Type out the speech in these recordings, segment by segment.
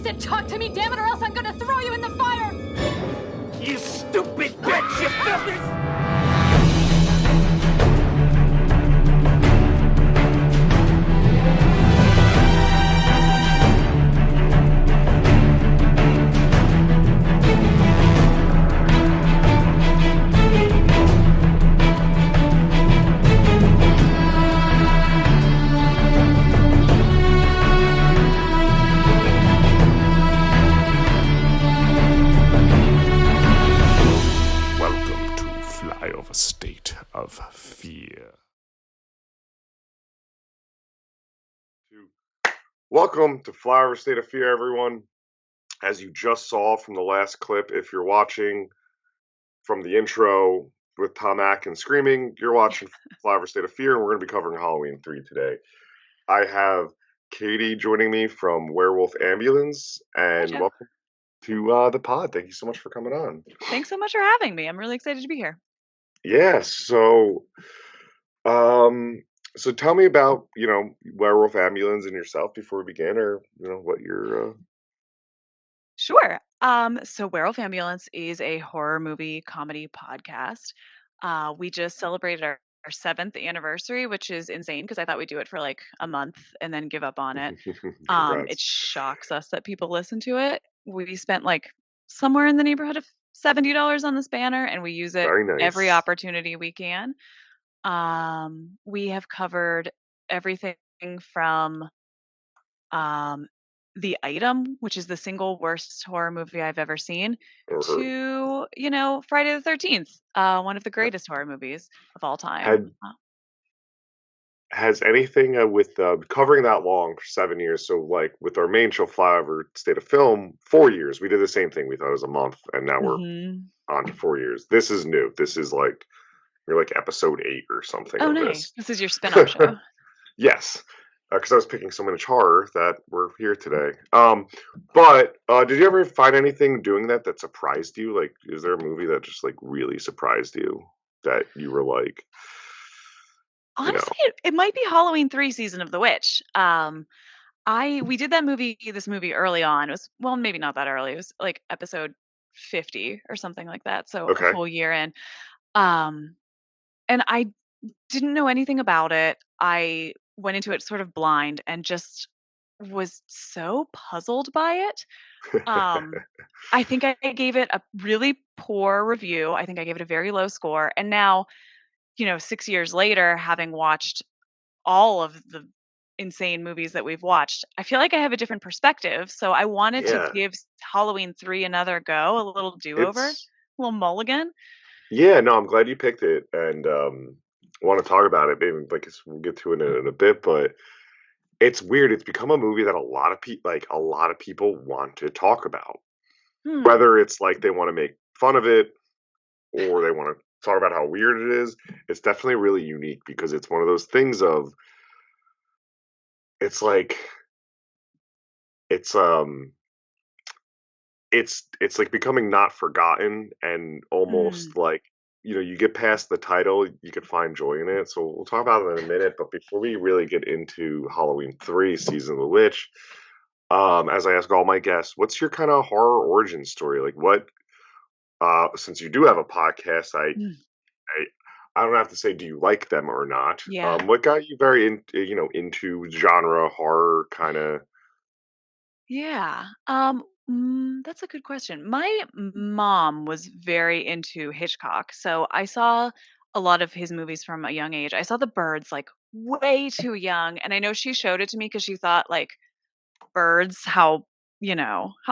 said talk to me, damn it, or else I'm gonna throw you in the fire! You stupid bitch! You filthy... Flyover State of Fear. Welcome to Flyover State of Fear, everyone. As you just saw from the last clip, if you're watching from the intro with Tom Atkins screaming, you're watching Flyover State of Fear, and we're going to be covering Halloween 3 today. I have Katie joining me from Werewolf Ambulance, and welcome to the pod. Thank you so much for coming on. Thanks so much for having me. I'm really excited to be here. Yes. So tell me about, Werewolf Ambulance and yourself before we begin, or, what you're... Sure. So Werewolf Ambulance is a horror movie comedy podcast. We just celebrated our 7th anniversary, which is insane because I thought we'd do it for like a month and then give up on it. It shocks us that people listen to it. We spent like somewhere in the neighborhood of $70 on this banner, and we use it every opportunity we can. We have covered everything from The Item, which is the single worst horror movie I've ever seen, to, Friday the 13th, one of the greatest horror movies of all time. Has anything with covering that long for 7 years, so like with our main show, Flyover State of Film, 4 years, we did the same thing. We thought it was a month, and now we're on to 4 years. This is new. This is like, you're like episode 8 or something. Oh, nice. This is your spin-off show. Yes. Because I was picking so much horror that we're here today. But did you ever find anything doing that surprised you? Like, is there a movie that just like really surprised you that you were like... Honestly, it might be Halloween 3 Season of the Witch. We did this movie early on. It was, well, maybe not that early. It was like episode 50 or something like that. So a whole year in. And I didn't know anything about it. I went into it sort of blind and just was so puzzled by it. I think I gave it a really poor review. I think I gave it a very low score. And now, 6 years later, having watched all of the insane movies that we've watched, I feel like I have a different perspective. So I wanted to give Halloween 3 another go, a little do-over, a little mulligan. Yeah, no, I'm glad you picked it, and want to talk about it. Maybe we'll get to it in a bit, but it's weird. It's become a movie that a lot of people want to talk about. Whether it's like they want to make fun of it or they want to talk about how weird it is. It's definitely really unique because it's one of those things of, it's like, it's like becoming not forgotten, and almost like, you get past the title, you could find joy in it. So we'll talk about it in a minute. But before we really get into Halloween 3 Season of the Witch, as I ask all my guests, what's your kind of horror origin story? Like, what, since you do have a podcast, I don't have to say, do you like them or not? Yeah. What got you very into genre horror kind of? Yeah. That's a good question. My mom was very into Hitchcock, so I saw a lot of his movies from a young age. I saw The Birds like way too young, and I know she showed it to me because she thought like birds, how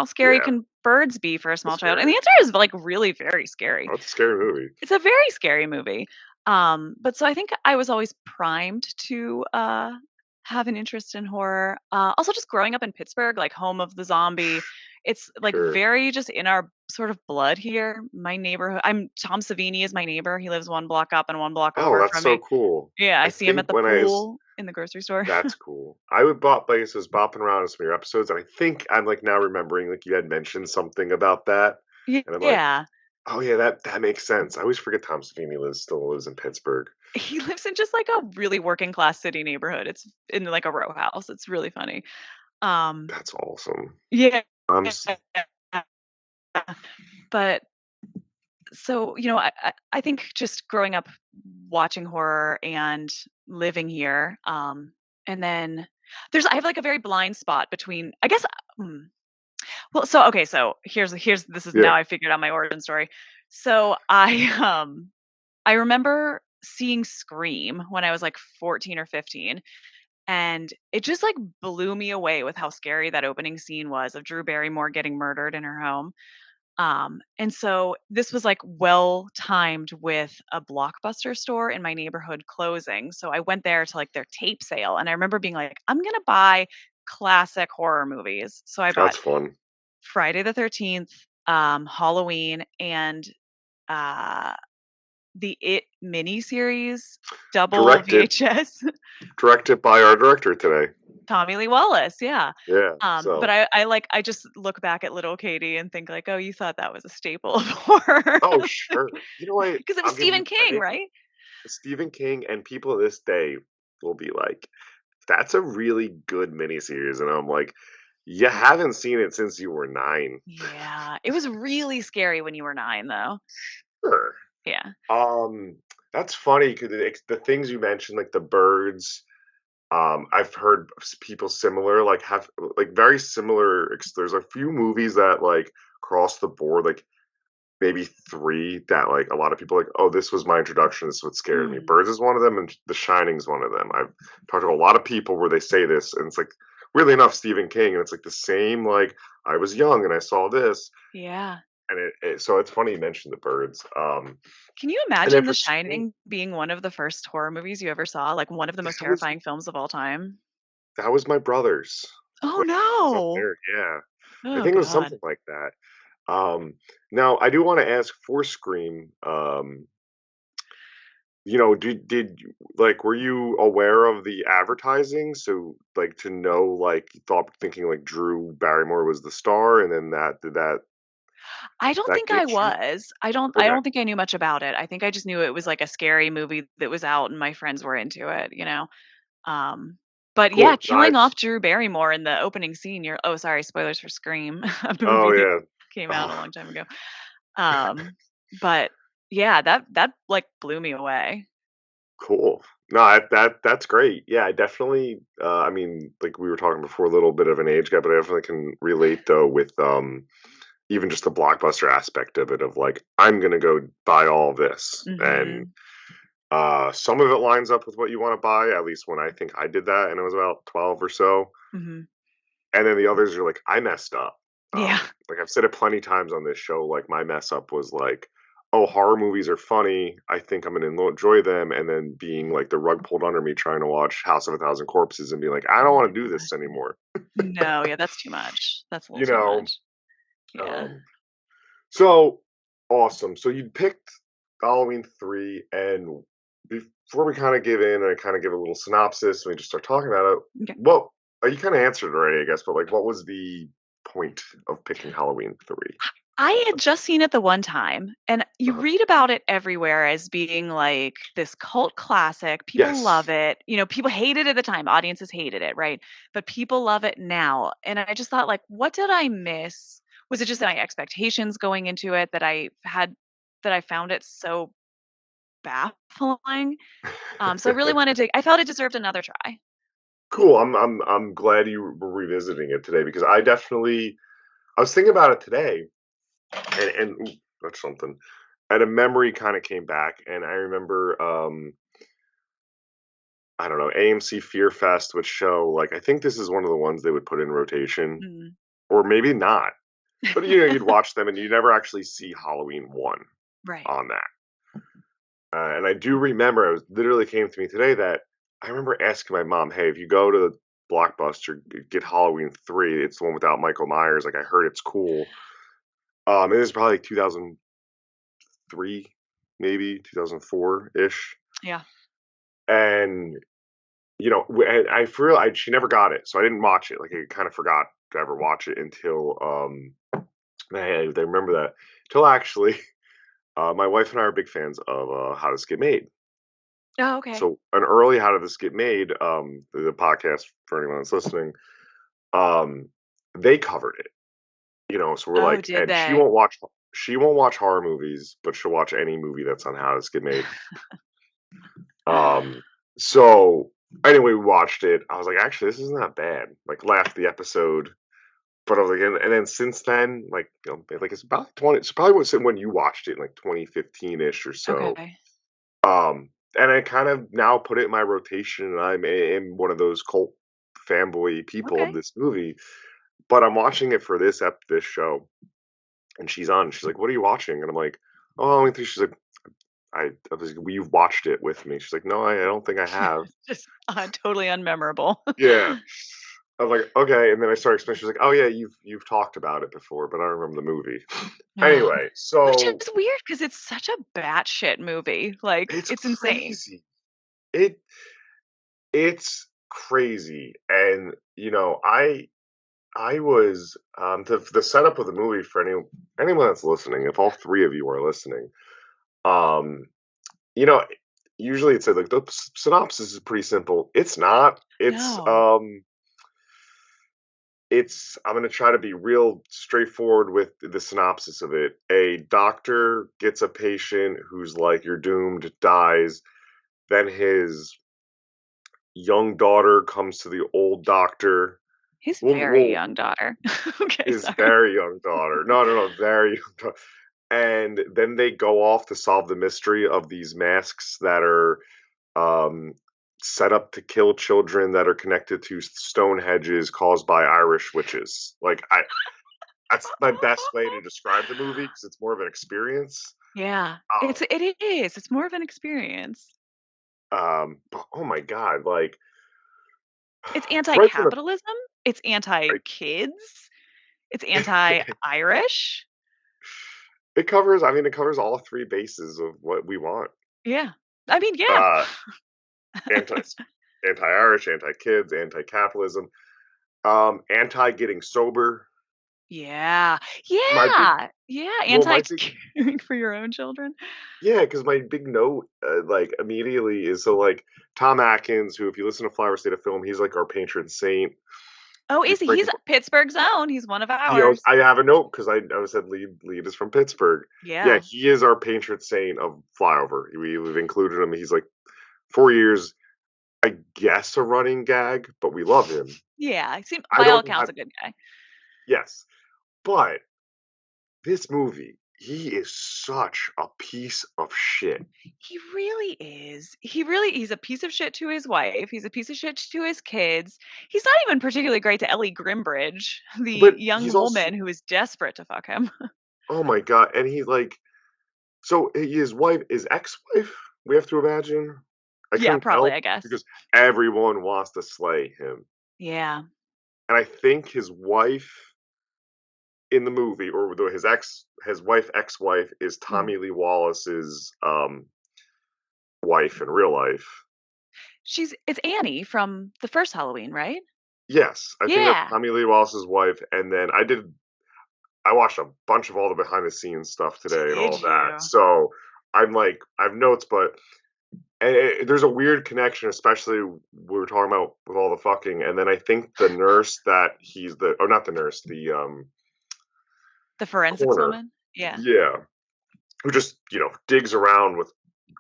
scary can birds be for a small child? And the answer is like really very scary. Oh, it's a scary movie. It's a very scary movie. But so I think I was always primed to have an interest in horror. Also just growing up in Pittsburgh, like home of the zombie. It's like very just in our sort of blood here. My neighborhood, Tom Savini is my neighbor. He lives 1 block up and 1 block over from me. Oh, that's so cool. Yeah, I see him at the pool in the grocery store. That's cool. I was bopping around in some of your episodes, and I think I'm like now remembering like you had mentioned something about that. Yeah. And I'm like, oh yeah, that makes sense. I always forget Tom Savini still lives in Pittsburgh. He lives in just like a really working class city neighborhood. It's in like a row house. It's really funny. That's awesome. Yeah. I'm s- But so, I think just growing up watching horror and living here, and then I have like a very blind spot between, I guess, mm, well, so okay, so here's this is yeah. now I figured out my origin story. So I remember seeing Scream when I was like 14 or 15, and it just like blew me away with how scary that opening scene was of Drew Barrymore getting murdered in her home. And so this was like well timed with a Blockbuster store in my neighborhood closing. So I went there to like their tape sale, and I remember being like, I'm gonna buy classic horror movies. So I bought That's fun. Friday the 13th, Halloween, and uh the It miniseries, double Directed VHS. directed by our director today. Tommy Lee Wallace, yeah. Yeah. But So. I just look back at little Katie and think like, "Oh, you thought that was a staple of horror." Oh, sure. You know what? Because it was I'll give you Stephen King, credit. right? Stephen King and people to this day will be like, "That's a really good miniseries," and I'm like, "You haven't seen it since you were 9." Yeah. It was really scary when you were 9, though. Sure. Yeah. Um, that's funny because the things you mentioned, like the birds. I've heard people similar, like have like very similar. There's a few movies that like cross the board, like maybe three that like a lot of people are like, oh, this was my introduction. This is what scared me. Mm. Birds is one of them, and The Shining's one of them. I've talked to a lot of people where they say this, and it's like weirdly enough, Stephen King, and it's like the same. Like I was young and I saw this, Yeah. and so it's funny you mentioned the birds. Can you And then imagine for The Scream, Shining being one of the first horror movies you ever saw? Like, one of the most that was terrifying films of all time? that was my brother's. Oh, When I was up no. there, yeah, I Oh, think it was God. something like that. Now I do want to ask for Scream. Like, were you aware of the advertising? So, like, to know, like, you thought thinking like Drew Barrymore was the star, and then I don't that think I get you? was. I Okay, don't think I knew much about it. I think I just knew it was like a scary movie that was out and my friends were into it. Um, but yeah, cool. killing off Drew Barrymore in the opening scene, oh, sorry, spoilers for Scream, a Oh movie that yeah. came out a Oh, long time ago. Um, but yeah, that like blew me away. cool. No, that's great. Yeah, I definitely. I mean, like we were talking before, a little bit of an age gap, but I definitely can relate though with even just the blockbuster aspect of it. Of like, I'm gonna go buy all of this, and Mhm. some of it lines up with what you want to buy, at least when I think I did that, and it was about 12 or so. Mhm. And then the others are like, I messed up. Yeah. Like I've said it plenty times on this show, like my mess up was like, oh, horror movies are funny. I think I'm going to enjoy them. And then being like the rug pulled under me trying to watch House of a Thousand Corpses and be like, I Oh don't my want to do god. this anymore. No, yeah, that's too much. That's a little You too know, much. Yeah. um, so awesome. So you picked Halloween 3, and before we kind of give in and kind of give a little synopsis and we just start talking about it, Okay. well, you kind of answered it already, I guess, but like, what was the point of picking Halloween 3? I had just seen it the one time, and you Uh-huh. read about it everywhere as being like this cult classic. People love Yes. it. People hated it at the time. Audiences hated it, right? But people love it now. And I just thought, like, what did I miss? Was it just my expectations going into it that I found it so baffling? So I really wanted to. I felt it deserved another try. Cool. I'm glad you were revisiting it today because I was thinking about it today, and ooh, that's something. And a memory kind of came back, and I remember I don't know, AMC Fear Fest would show, like, I think this is one of the ones they would put in rotation, Mm. or maybe not. But, you'd watch them and you never actually see Halloween 1 Right. on that. And I do remember, it was literally came to me today that I remember asking my mom, hey, if you go to the Blockbuster, get Halloween 3, it's the one without Michael Myers. Like, I heard it's cool. It was probably like 2003, maybe 2004 ish. Yeah. And and I feel she never got it, so I didn't watch it. Like I kind of forgot to ever watch it until I remember that until actually my wife and I are big fans of How Does This Get Made. Oh, okay. So an early How Did This Get Made, the podcast for anyone that's listening, um, they covered it, So we're Oh, like, did and she they? won't watch horror movies, but she'll watch any movie that's on How to Get Made. So anyway, we watched it. I was like, actually, this isn't that bad. Like, laughed the episode, but I was like, and then since then, like, like it's about 20. It's probably when you watched it, like 2015 ish or so. Okay. And I kind of now put it in my rotation, and I'm in one of those cult fanboy people of Okay. this movie. But I'm watching it for this show, and she's on. She's like, "What are you watching?" And I'm like, "Oh, I went through." She's like, I was like, "You've watched it with me." She's like, "No, I don't think I have." Just totally unmemorable. Yeah. I was like, "Okay," and then I started explaining. She's like, "Oh yeah, you've talked about it before, but I don't remember the movie." Ugh. Anyway, Which so is weird because it's such a batshit movie. Like, it's it's insane. crazy. It it's crazy, and I was the setup of the movie for anyone that's listening. If all three of you are listening, um, you know, usually it's like the synopsis is pretty simple. It's not. No. It's I'm going to try to be real straightforward with the synopsis of it. A doctor gets a patient who's like, "You're doomed," dies. Then his young daughter comes to the old doctor. His very Well, young daughter. Okay, his sorry. very young daughter. No, very young daughter. And then they go off to solve the mystery of these masks that are um, set up to kill children that are connected to stone hedges caused by Irish witches. That's my best way to describe the movie because it's more of an experience. Yeah. Um, It is. It's more of an experience. but oh my god, like It's right from anti-capitalism, it's the anti-kids, it's right, anti-Irish. it covers all three bases of what we want. Yeah. I mean, yeah. Uh, anti Anti-Irish, anti-kids, anti-capitalism, anti getting sober. Yeah. My big Yeah. Yeah, well, my big anti-caring for your own children. Yeah, because my big note, like immediately is so like Tom Atkins, who if you listen to Flyover State of Film, he's like our patron saint. Oh, We is he? freaking He's Pittsburgh's own, he's one of he owes, ours. I have a note because I said lead is from Pittsburgh. Yeah, Yeah. he is our patron saint of Flyover. We've included him. He's like 4 years, I guess, a running gag, but we love him. Yeah, he seem I by all don't know accounts how. a good guy. Yes, but this movie, he is such a piece of shit. He really is. He's a piece of shit to his wife. He's a piece of shit to his kids. He's not even particularly great to Ellie Grimbridge, the But young he's also, woman who is desperate to fuck him. oh my god, and he like, so his ex-wife, we have to imagine. I Yeah, couldn't probably, tell I guess. because everyone wants to slay him, Yeah. and I think his wife in the movie, or his ex-wife is Mhm. Tommy Lee Wallace's wife in real life. It's Annie from the first Halloween, right? Yes, I think that's Yeah. Tommy Lee Wallace's wife, and then I watched a bunch of all the behind the scenes stuff today and Did all that. you? So I'm like, I have notes, but there's a weird connection, especially we were talking about with all the fucking. And then I think the nurse that he's or not the nurse, the The forensics coroner, woman? Yeah. yeah, who just digs around with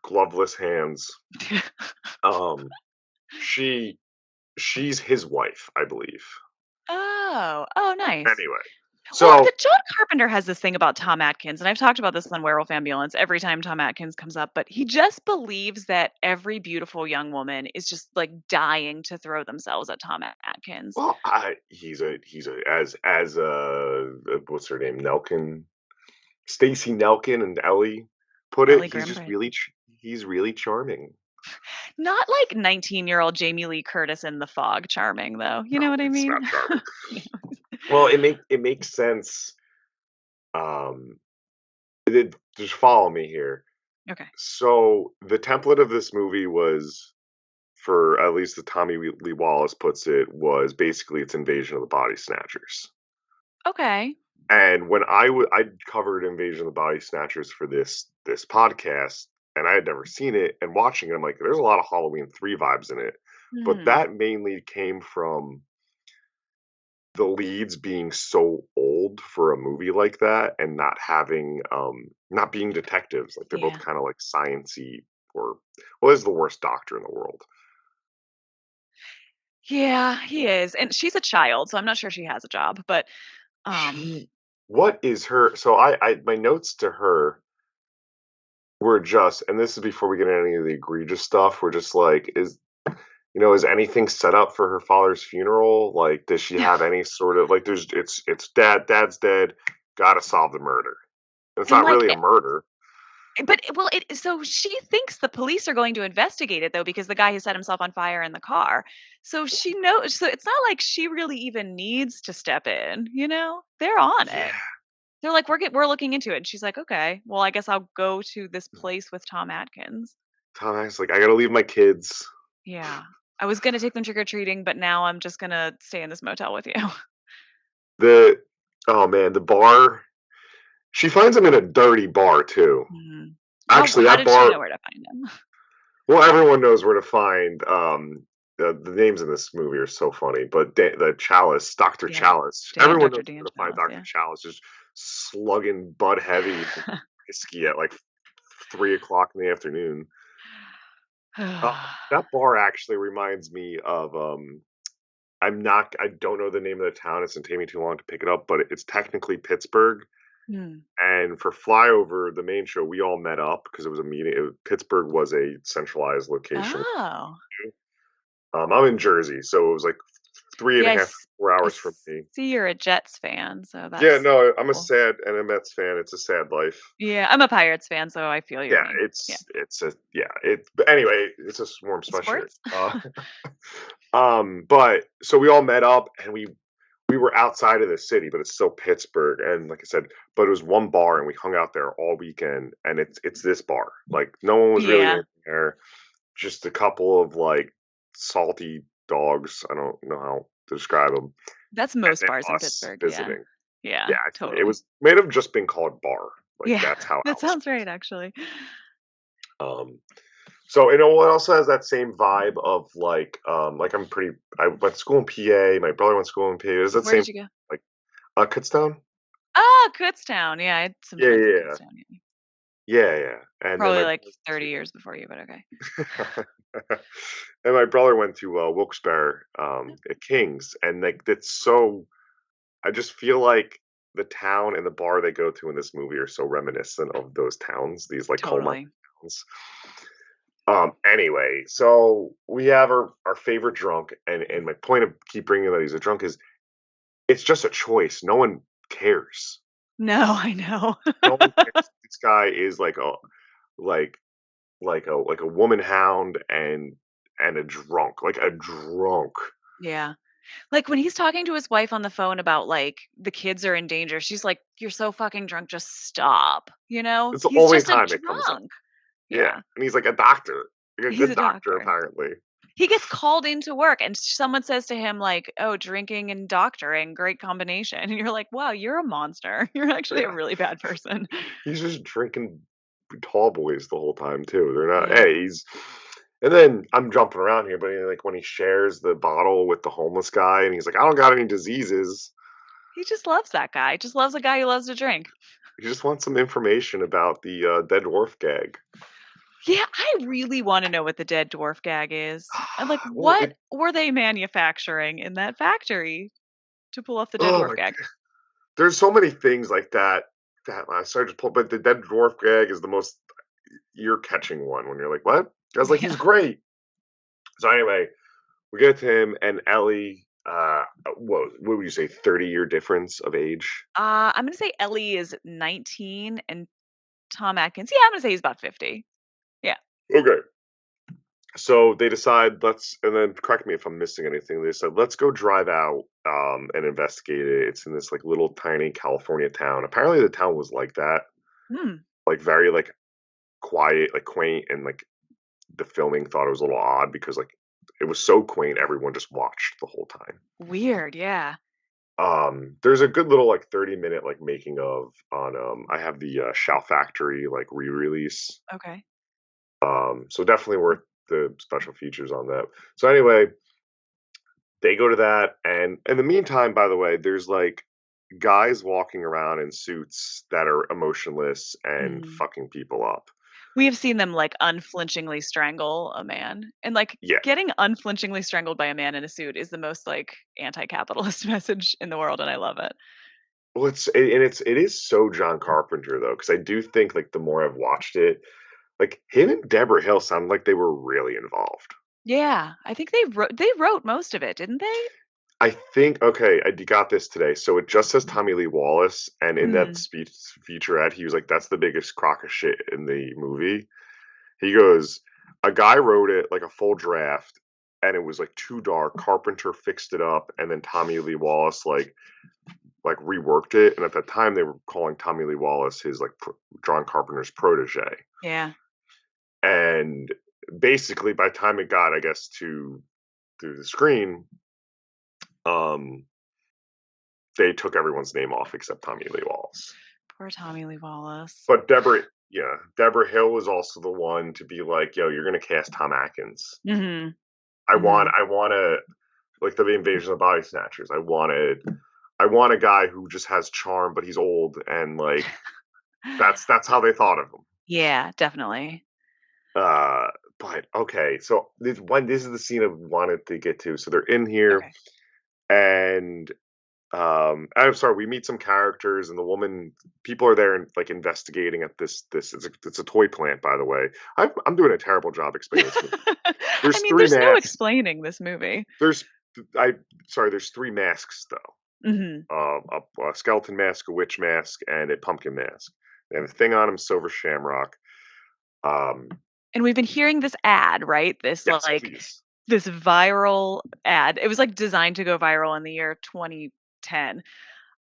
gloveless hands. Um, she she's his wife, I believe. Oh. Oh, nice. Anyway, Well, the so John Carpenter has this thing about Tom Atkins, and I've talked about this on Werewolf Ambulance every time Tom Atkins comes up, but he just believes that every beautiful young woman is just like dying to throw themselves at Tom Atkins. well, he's a as what's her name, Nelkin, Stacy Nelkin, and Ellie put it. Ellie Grimbridge. He's really charming. Not like 19-year-old Jamie Lee Curtis in The Fog charming, though. You No, know what I it's mean? not charming. Yeah. Well, it makes sense. Um, just follow me here. Okay. So the template of this movie was, for at least the Tommy Lee Wallace puts it, was basically its invasion of the body snatchers. Okay. And when I covered Invasion of the Body Snatchers for this podcast, and I had never seen it, and watching it, I'm like, there's a lot of Halloween 3 vibes in it. But Mhm. that mainly came from the leads being so old for a movie like that and not having not being detectives. Like they're both Yeah. kind of like science-y or well, is the worst doctor in the world. Yeah, he is. And she's a child, so I'm not sure she has a job, but She what is her so I my notes to her were just and this is before we get into any of the egregious stuff, we're just like, is anything set up for her father's funeral? Like, does she have any sort of like? There's it's dad's dead. Got to solve the murder. It's and not like really a murder. but well, so she thinks the police are going to investigate it though because the guy who set himself on fire in the car. So she knows. So it's not like she really even needs to step in. They're on Yeah, it. They're like, we're looking into it. And she's like, okay, well, I guess I'll go to this place with Tom Atkins. Tom Hanks like I got to leave my kids. Yeah, I was gonna take them trick or treating, but now I'm just gonna stay in this motel with you. The oh man, the bar. She finds him in a dirty bar too. Mhm. Actually, How that did she bar. know where to find him? Well, everyone knows where to find. The names in this movie are so funny, but the Chalice, Doctor Yeah, Chalice. Everyone knows Dr. Dan where to find Chalice. Doctor Chalice. Just slugging Bud Heavy whiskey at like 3 o'clock in the afternoon. Uh, Yeah. that bar actually reminds me of I don't know the name of the town. It's gonna take me too long to pick it up, but it's technically Pittsburgh. Hmm. And for Flyover, the main show, we all met up because it was a meeting. Pittsburgh was a centralized location. Oh. I'm in Jersey, so it was like three and Yeah, a half, four I hours from me. see you're a Jets fan, so Yeah, that's no, I'm a cool. sad and a Mets fan. It's a sad life. Yeah, I'm a Pirates fan, so I feel your Yeah, pain. Yeah. but anyway, it's a warm sweatshirt. Sports? But so we all met up and we were outside of the city, but it's still Pittsburgh. And like I said, but it was one bar and we hung out there all weekend. And it's this bar. Like no one was really Yeah, in there. Just a couple of like salty dogs. I don't know how to describe them. that's And most then bars in us Pittsburgh. Yeah. visiting. Yeah, Yeah, it totally. was may have just been called bar. Like Yeah, that's how that else. sounds right, actually. Um, so what also has that same vibe of like I went to school in PA, my brother went to school in PA. Is that Where same did you go? like Kutztown? Oh, Kutztown. Yeah, I had some Yeah, friends in yeah, Kutztown. Yeah. yeah, yeah. And then Probably my like 30 years before you, but okay. and my brother went to Wilkes-Barre at King's, and like that's so. I just feel like the town and the bar they go to in this movie are so reminiscent of those towns, these like coal mine Totally. towns. Anyway, so we have our favorite drunk, and my point of keep bringing that he's a drunk is it's just a choice. No one cares. No, I know. No one cares. This guy is like like a woman hound and a drunk, like a drunk. Yeah. Like when he's talking to his wife on the phone about like the kids are in danger, she's like, "You're so fucking drunk, just stop." It's the He's only just a time it comes up. drunk. Yeah, Yeah. and he's like a doctor, like a He's good a doctor doctor. apparently. He gets called into work and someone says to him like, "Oh, drinking and doctoring, great combination." And you're like, "Wow, you're a monster. You're actually a Yeah, really bad person." he's just drinking tall boys the whole time too. They're not. Yeah. Hey, he's. And then I'm jumping around here, but like when he shares the bottle with the homeless guy, and he's like, "I don't got any diseases." He just loves that guy. Just loves a guy who loves to drink. He just wants some information about the dead dwarf gag. Yeah, I really want to know what the dead dwarf gag is. And like Well, what were they manufacturing in that factory to pull off the dead oh dwarf my, gag? there's so many things like that that I started to pull, but the dead dwarf gag is the most ear catching one when you're like, what? I was like, he's Yeah. great. So anyway, we get to him and Ellie. What would you say? 30-year difference of age. I'm gonna say Ellie is 19 and Tom Atkins. Yeah, I'm gonna say he's about 50. Yeah. Okay. So they decide and then correct me if I'm missing anything. They said let's go drive out and investigate it. It's in this like little tiny California town. Apparently the town was like that, Hmm. like very like quiet, like quaint, and like the filming thought it was a little odd because like it was so quaint everyone just watched the whole time. Weird, yeah. There's a good little like 30-minute like making of on I have the Shout Factory like re-release. Okay. So definitely worth the special features on that. So anyway, They go to that, and in the meantime, by the way, there's like guys walking around in suits that are emotionless and Mhm. fucking people up. We have seen them, like, unflinchingly strangle a man, and, like, Yeah. getting unflinchingly strangled by a man in a suit is the most, like, anti-capitalist message in the world, and I love it. Well, it is so John Carpenter though, because I do think like the more I've watched it, like him and Deborah Hill sound like they were really involved. Yeah, I think they wrote most of it, didn't they? I think okay, I got this today. So it just says Tommy Lee Wallace, and in that Mm. speech featurette, he was like, "That's the biggest crock of shit in the movie." He goes, "A guy wrote it like a full draft, and it was like too dark. Carpenter fixed it up, and then Tommy Lee Wallace like reworked it. And at that time, they were calling Tommy Lee Wallace his like John Carpenter's protege. Yeah. And basically, by the time it got, I guess, to through the screen, um, they took everyone's name off except Tommy Lee Wallace. Poor Tommy Lee Wallace. But Deborah Hill was also the one to be like, "Yo, you're gonna cast Tom Atkins. Mhm. I want, Mhm. I want to like the Invasion of the Body Snatchers. I want a guy who just has charm, but he's old, and like that's how they thought of him." Yeah, definitely. Uh, but okay, so this is the scene I wanted to get to. So they're in here, Okay. and I'm sorry, we meet some characters, and the woman, people are there and like investigating at this. It's a toy plant, by the way. I'm doing a terrible job explaining this movie. I There's mean, three there's no masks. explaining this movie. There's I sorry, there's three masks though. Mhm. A skeleton mask, a witch mask, and a pumpkin mask. They have a thing on them, silver shamrock. Um, And we've been hearing this ad, right? This, yes, like, please. this viral ad. It was, like, designed to go viral in the year 2010.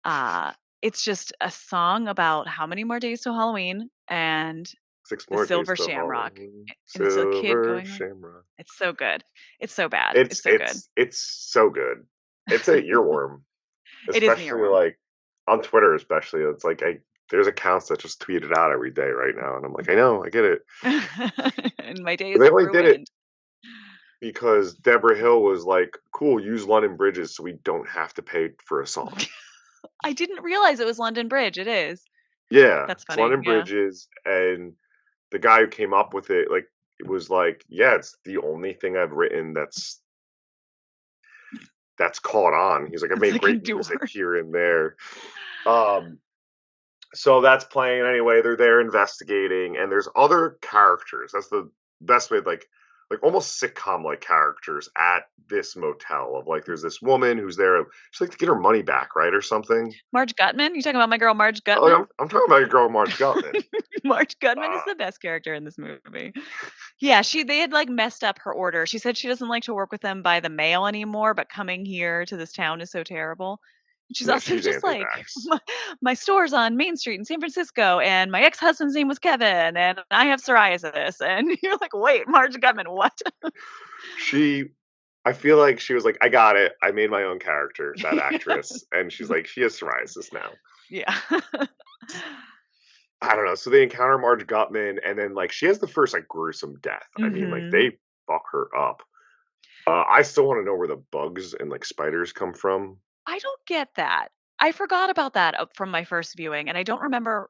Uh, it's just a song about how many more days till Halloween and 6 the more days silver till shamrock, Halloween. and it's a kid Silver going like shamrock. it's so good. It's so bad. It's It's so good. it's it's so good. It's a earworm, It is an especially earworm. like on Twitter. Especially, it's like there's accounts that just tweet it out every day right now, and I'm like, I know, I get it. And my day But is they only did it ruined. because Deborah Hill was like, "Cool, use London Bridges, so we don't have to pay for a song." I didn't realize it was London Bridge. It is. Yeah, That's it's funny. London Yeah. Bridges, and the guy who came up with it, like, it was like, yeah, it's the only thing I've written that's caught on. He's like, I've It's made like great music endured. here and there. Um, so that's playing anyway. They're there investigating, and there's other characters. That's the best way, like almost sitcom like characters at this motel. Of like, there's this woman who's there, she's like to get her money back, right, or something. Marge Gutman? You talking about my girl Marge Oh, Gutman? I'm talking about your girl Marge Gutman. Marge Gutman is Uh, the best character in this movie. Yeah, they had like messed up her order. She said she doesn't like to work with them by the mail anymore, but coming here to this town is so terrible. And she's yeah, also she's just like, anti-vax. my store's on Main Street in San Francisco, and my ex-husband's name was Kevin, and I have psoriasis. And you're like, wait, Marge Gutman, what? She I feel like she was like, I got it. I made my own character, that actress. And she's like, she has psoriasis now. Yeah. I don't know. So they encounter Marge Gutman, and then like she has the first like gruesome death. I mean, like Hmm. they fuck her up. I still want to know where the bugs and like spiders come from. I don't get that. I forgot about that from my first viewing, and I don't remember.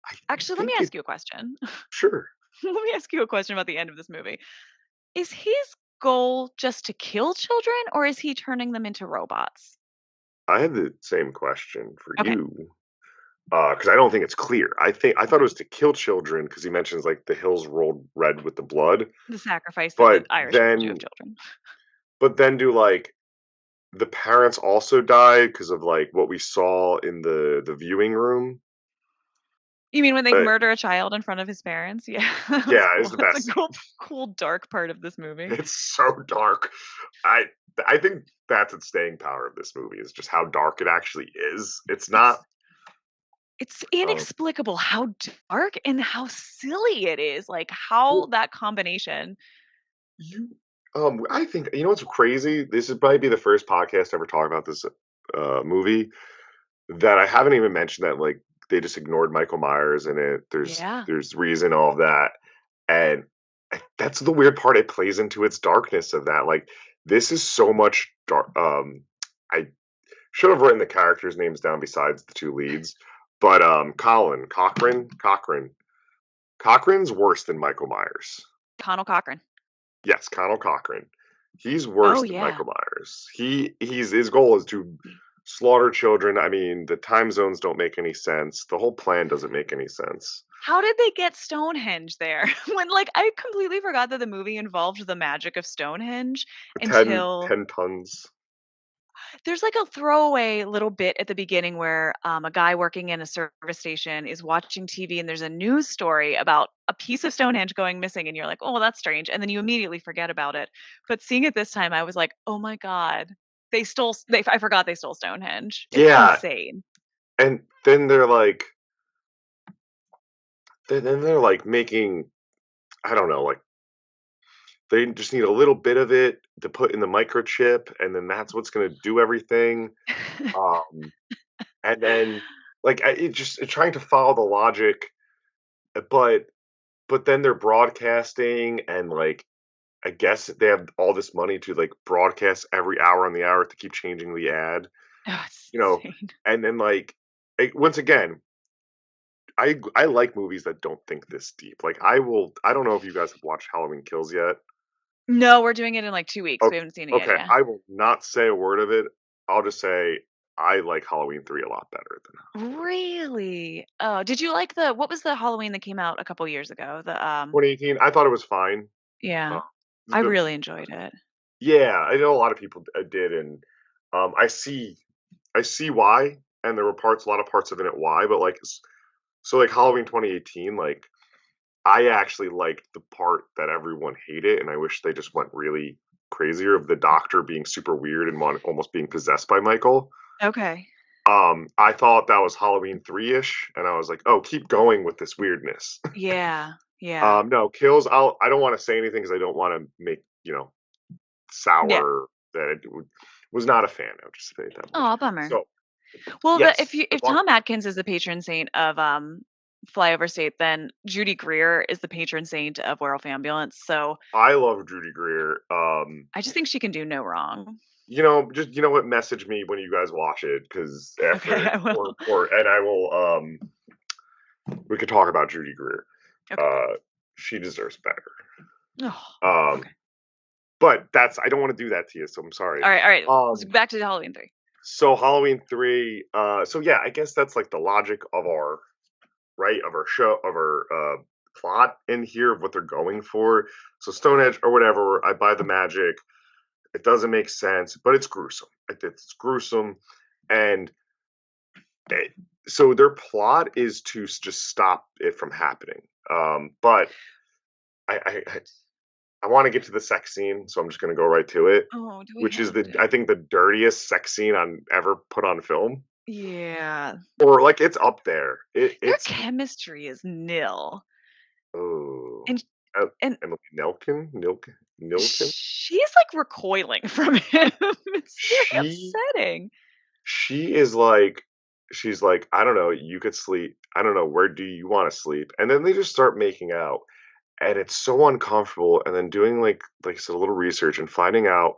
I Actually, let me think it ask you a question. sure. Let me ask you a question about the end of this movie. Is his goal just to kill children, or is he turning them into robots? I had the same question for Okay. you. Because I don't think it's clear. I thought it was to kill children because he mentions like the hills rolled red with the blood. The sacrifice that the But Irish people do of then children. do like the parents also die because of like what we saw in the viewing room. You mean when they Uh, murder a child in front of his parents? Yeah, that was yeah, it's cool. the That's best a scene. cool dark part of this movie. It's so dark. I I think that's its staying power of this movie is just how dark it actually is. It's not. It's Um, inexplicable how dark and how silly it is. Like how well, that combination. you. I think you know what's crazy. This would probably be the first podcast I ever talk about this movie that I haven't even mentioned that like they just ignored Michael Myers in it. Yeah. There's reason all of that, and that's the weird part. It plays into its darkness of that. Like This is so much dark. I should have written the characters' names down besides the two leads, but Cochran's worse than Michael Myers. Connell Cochran. Yes, Connell Cochran. He's worse Oh than yeah. Michael Myers. His goal is to slaughter children. I mean, the time zones don't make any sense. The whole plan doesn't make any sense. How did they get Stonehenge there? When like I completely forgot that the movie involved the magic of Stonehenge 10, until 10 tons. there's like a throwaway little bit at the beginning where a guy working in a service station is watching TV and there's a news story about a piece of Stonehenge going missing, and you're like, oh, well, that's strange. And then you immediately forget about it. But seeing it this time, I was like, oh my God, I forgot they stole Stonehenge. It's Yeah, insane. and then they're like, making, I don't know, like they just need a little bit of it to put in the microchip, and then that's what's going to do everything. Um, and then like it's trying to follow the logic, but then they're broadcasting, and like I guess they have all this money to like broadcast every hour on the hour to keep changing the ad, Oh, it's you know, insane. and then like once again, I like movies that don't think this deep. Like I don't know if you guys have watched Halloween Kills yet. No, we're doing it in like 2 weeks. Oh, We haven't seen it yet. okay, Yeah. I will not say a word of it. I'll just say I like Halloween 3 a lot better than Really? Oh, did you like what was the Halloween that came out a couple years ago? 2018. I thought it was fine. Uh, Yeah, I the really enjoyed it. Yeah, I know a lot of people did, and I see why, and there were a lot of parts of it why, but like so like Halloween 2018, like I actually liked the part that everyone hated, and I wish they just went really crazier of the doctor being super weird and almost being possessed by Michael. Okay. I thought that was Halloween 3-ish, and I was like, oh, keep going with this weirdness. Yeah. Yeah. No, Kills, I don't want to say anything because I don't want to make, Yeah. sour that was not a fan. I'll just say it that much. Oh, bummer. So, Well, yes, if Tom Atkins is the patron saint of Flyover State, then Judy Greer is the patron saint of Werewolf Ambulance. So I love Judy Greer. I just think she can do no wrong. Just what, message me when you guys watch it, because after Okay, it, I will. and I will. We could talk about Judy Greer. Okay. She deserves better. Oh, okay. But I don't want to do that to you, so I'm sorry. All right. Let's back to Halloween 3. So Halloween 3. So yeah, I guess that's like the logic of our show, of our plot in here, of what they're going for. So Stonehenge or whatever, I buy the magic. It doesn't make sense, but it's gruesome. It's gruesome, and so their plot is to just stop it from happening. But I want to get to the sex scene, so I'm just going to go right to it, Oh, do we which is have to? I think the dirtiest sex scene on ever put on film, Yeah. or like it's up there. Their It's chemistry is nil. oh, And and Emily Nilkin. she's like recoiling from him. It's very She upsetting. she is like she's like, I don't know, you could sleep. I don't know, where do you want to sleep? And then they just start making out, and it's so uncomfortable. And then doing like I said, a little research and finding out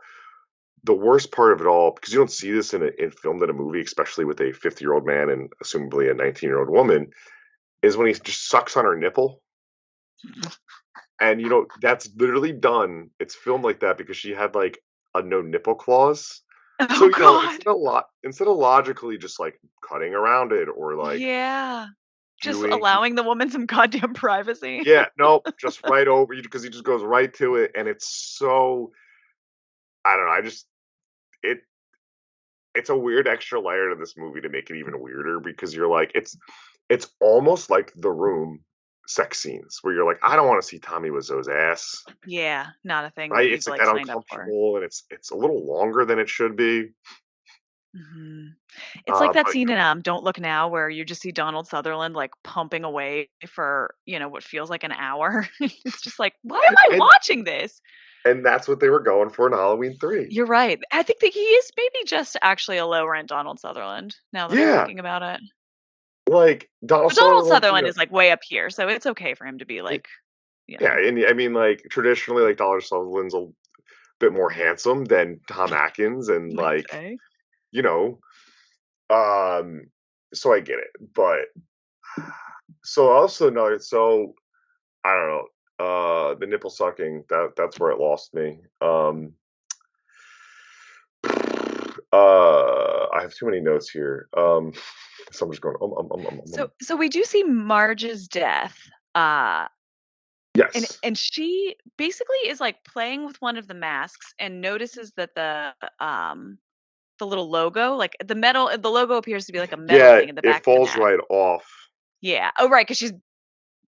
the worst part of it all, because you don't see this in film than a movie, especially with a 50-year-old man and assumably a 19-year-old woman, is when he just sucks on her nipple. And that's literally done. It's filmed like that because she had like a no nipple clause. Oh So God. instead of logically just like cutting around it, or like Yeah. Just doing, allowing the woman some goddamn privacy. yeah, nope, just right over you, because he just goes right to it, and it's so, I don't know. It's a weird extra layer to this movie to make it even weirder, because you're like, it's almost like The Room sex scenes where you're like, I don't want to see Tommy Wiseau's ass. Yeah, not a thing that Right? you've It's like like that signed up for. uncomfortable, and it's a little longer than it should be. hmm It's like that But scene in Don't Look Now where you just see Donald Sutherland like pumping away for, what feels like an hour. It's just like, why am I and watching this? and that's what they were going for in Halloween 3. You're right. I think that he is maybe just actually a low rent Donald Sutherland now that I'm Yeah, thinking about it. like Donald But Donald Sutherland, Sutherland is like way up here, so it's okay for him to be y- like, yeah, and I mean, like traditionally, like Donald Sutherland's bit more handsome than Tom Atkins, and You might like, say. you know, so I get it, but so also noted, so I don't know, the nipple sucking, that's where it lost me. I have too many notes here. So I'm just going. So we do see Marge's death, uh, and Yes. and she basically is like playing with one of the masks and notices that the little logo, like the logo appears to be like a metal Yeah, thing in the it back of the falls mask. right off. Yeah. Oh, right, because she's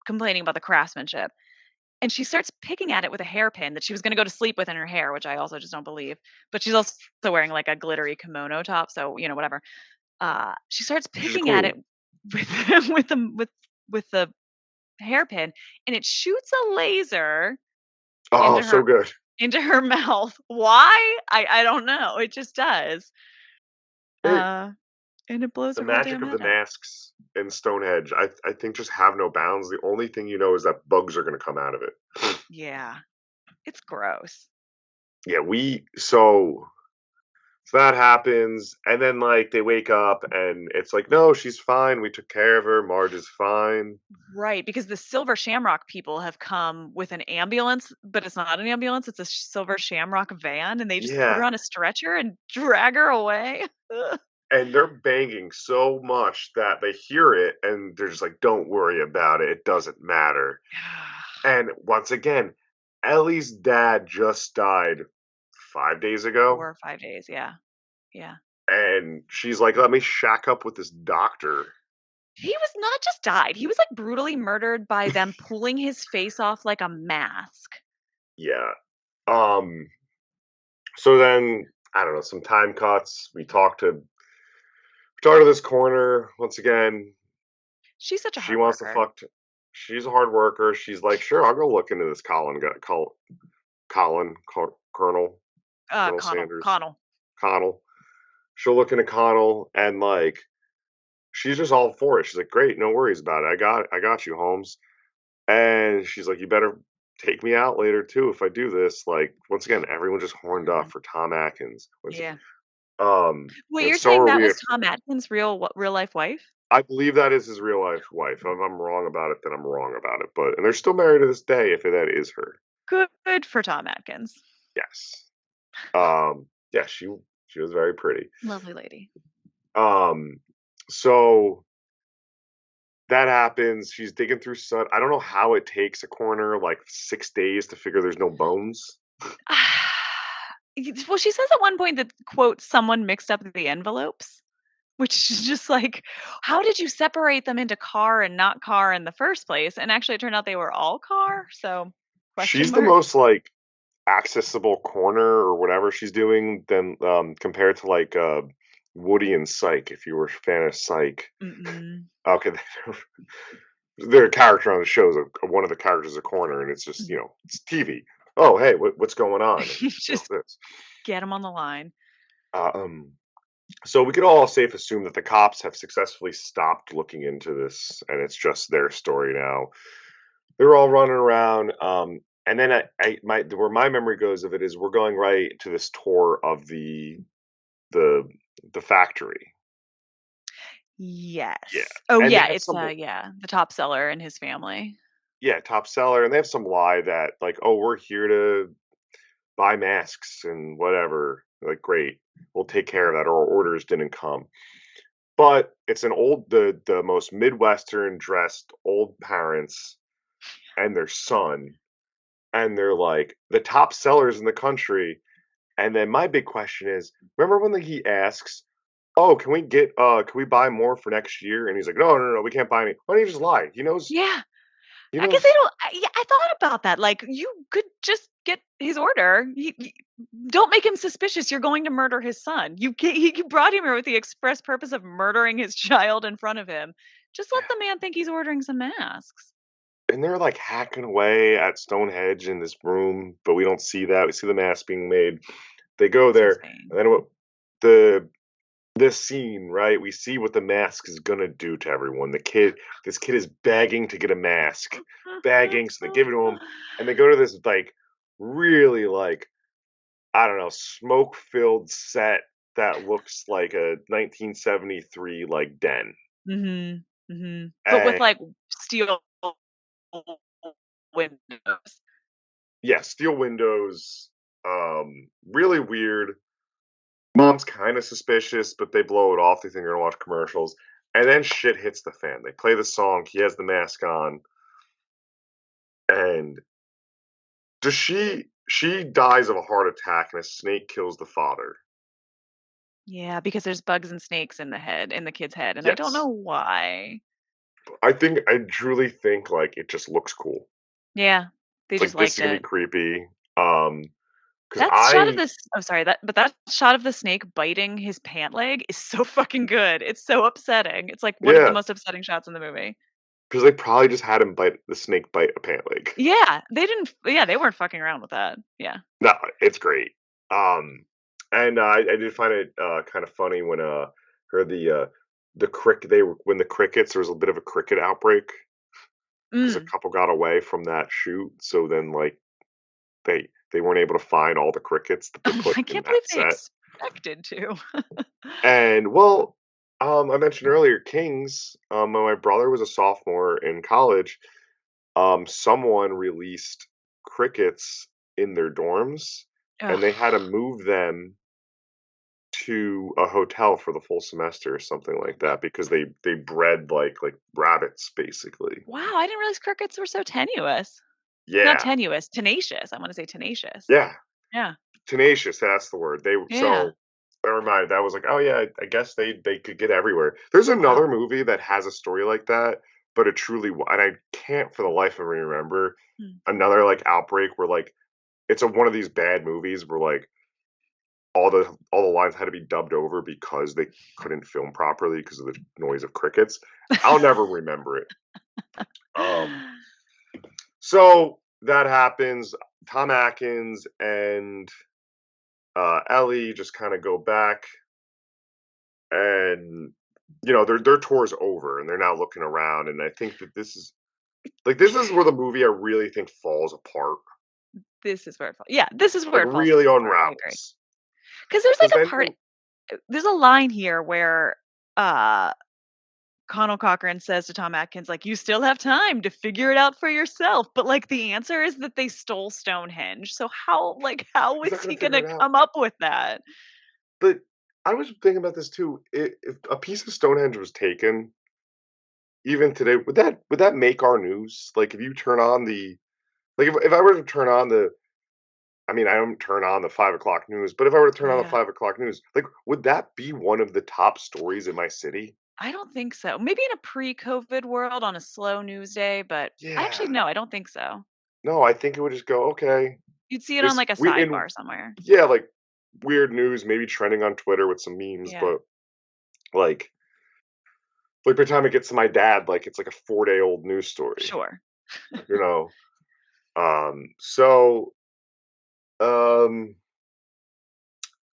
complaining about the craftsmanship. And she starts picking at it with a hairpin that she was gonna go to sleep with in her hair, which I also just don't believe. But she's also wearing like a glittery kimono top, so whatever. She starts She's a picking at it queen. with with the hairpin, and it shoots a laser Oh, into so her good. into her mouth. Why? I don't know. It just does. Hey, Uh, and it blows the her whole magic damn of the head out. masks in Stonehenge, I think, just have no bounds. The only thing you know is that bugs are going to come out of it. Yeah, it's gross. Yeah, so that happens, and then like they wake up, and it's like, no, she's fine. We took care of her. Marge is fine. Right, because the Silver Shamrock people have come with an ambulance, but it's not an ambulance, it's a Silver Shamrock van, and they just put her Yeah, on a stretcher and drag her away. Ugh. and they're banging so much that they hear it, and they're just like, don't worry about it. It doesn't matter. And once again, Ellie's dad just died 5 days ago, 4 or 5 days, yeah, yeah. and she's like, let me shack up with this doctor. He was not just died, he was, like, brutally murdered by them pulling his face off like a mask. Yeah. Um, so then, I don't know, some time cuts. We talk to this corner once again. She's such a She hard wants to worker. fuck. She's a hard worker. She's like, sure, I'll go look into this Colonel Connell, Sanders, Connell. Connell. She'll look into Connell, and like, she's just all for it. She's like, great, no worries about it. I got you, Holmes. And she's like, you better take me out later too if I do this. Like, once again, everyone just horned up Mhm. for Tom Atkins. Yeah. Wait, And you're so saying are that we. was Tom Atkins' real life wife? I believe that is his real life wife. If I'm wrong about it, then I'm wrong about it. But and they're still married to this day if that is her. Good for Tom Atkins. Yes. Yeah, she was very pretty. Lovely lady. Um so that happens. She's digging through sun. I don't know how it takes a coroner like 6 days to figure there's no bones. Well, she says at one point that, quote, "Someone mixed up the envelopes," which is just like, how did you separate them into car and not car in the first place? And actually, it turned out they were all car. So, question She's the mark. most like accessible corner or whatever she's doing than compared to like Woody and Psych, if you were a fan of Psych. Mm-mm. Okay, their character on the show is one of the characters is a corner, and it's just it's TV. Oh, hey, what's going on? And, Just this. get them on the line. Uh, um, so we could all safe assume that the cops have successfully stopped looking into this, and it's just their story now. They're all running around, and then where my memory goes of it is we're going right to this tour of the the factory. Yeah, Yes. Oh, and they yeah. have It's some yeah, the top seller and his family. top seller, and they have some lie that like, oh, we're here to buy masks and whatever. Like, great, we'll take care of that. Our orders didn't come. But it's the most Midwestern dressed old parents and their son, and they're like the top sellers in the country. And then my big question is, remember when he asks, "Oh, can we buy more for next year?" And he's like, "No, no, no, we can't buy any." Why don't you just lie? He knows. Yeah. He I guess they knows. don't. Yeah, I thought about that. Like, you could just get his order. Don't make him suspicious. You're going to murder his son. You brought him here with the express purpose of murdering his child in front of him. Just let Yeah. the man think he's ordering some masks. And they're like hacking away at Stonehenge in this room, but we don't see that. We see the mask being made. They go It's there, insane. and then the this scene, right? We see what the mask is gonna do to everyone. This kid is begging to get a mask, begging, so they give it to him, and they go to this like really like I don't know, smoke-filled set that looks like a 1973 like den. Mhm. Mhm. But with And like steel windows. yeah, steel windows, really weird. Mom's kind of suspicious, but they blow it off. They think they're gonna watch commercials, and then shit hits the fan. They play the song. He has the mask on, and does she dies of a heart attack, and a snake kills the father. Yeah, because there's bugs and snakes in the kid's head, and I don't Yes, know why. I truly think like it just looks cool. Yeah, they It's just like this liked is gonna be it. creepy. Because That shot of I this I'm sorry, but that shot of the snake biting his pant leg is so fucking good. It's so upsetting. It's like one of the yeah, most upsetting shots in the movie. because they probably just had him bite the snake bite a pant leg. Yeah, they weren't fucking around with that. Yeah. No, it's great. Um, and I did find it kind of funny when heard the when the crickets there was a bit of a cricket outbreak because a Mm. couple got away from that shoot, so then like they weren't able to find all the crickets that they put I in can't believe that they set. expected to. And well, I mentioned earlier Kings. When my brother was a sophomore in college, someone released crickets in their dorms, and they had to Ugh. move them to a hotel for the full semester or something like that because they bred like rabbits basically. Wow, I didn't realize crickets were so tenuous. Not Yeah, tenuous, tenacious. I wanna say tenacious. yeah, Yeah. tenacious. That's the word. They Yeah. so that reminded. That was like, oh yeah, I guess they could get everywhere. There's Wow. another movie that has a story like that, but it truly and I can't for the life of me remember Hmm. another like outbreak where like it's one of these bad movies where like all the lines had to be dubbed over because they couldn't film properly because of the noise of crickets. I'll never remember it. Um, so that happens. Tom Atkins and Ellie just kind of go back, and their tour's over, and they're now looking around. And I think that this is where the movie I really think falls apart, This is where it falls. Yeah, this is like where it falls really apart, I agree. unravels. Because there's, like, Because a then part there's a line here where, uh, Connell Cochran says to Tom Atkins, like, "You still have time to figure it out for yourself," but, like, the answer is that they stole Stonehenge, so how he's not is gonna he figure gonna it out. come up with that? But I was thinking about this too. If a piece of Stonehenge was taken, even today, would that make our news? Like, if you turn on the if I were to turn on the I mean, I don't turn on the 5 o'clock news, but if I were to turn on the Yeah. 5 o'clock news, like, would that be one of the top stories in my city? I don't think so. Maybe in a pre-COVID world on a slow news day, but actually, Yeah. no, I don't think so. No, I think it would just go, okay. You'd see it on, This like, a we in sidebar somewhere. Yeah, like weird news, maybe trending on Twitter with some memes, Yeah. but like by the time it gets to my dad, like it's like a 4-day old news story, Sure. you know. So um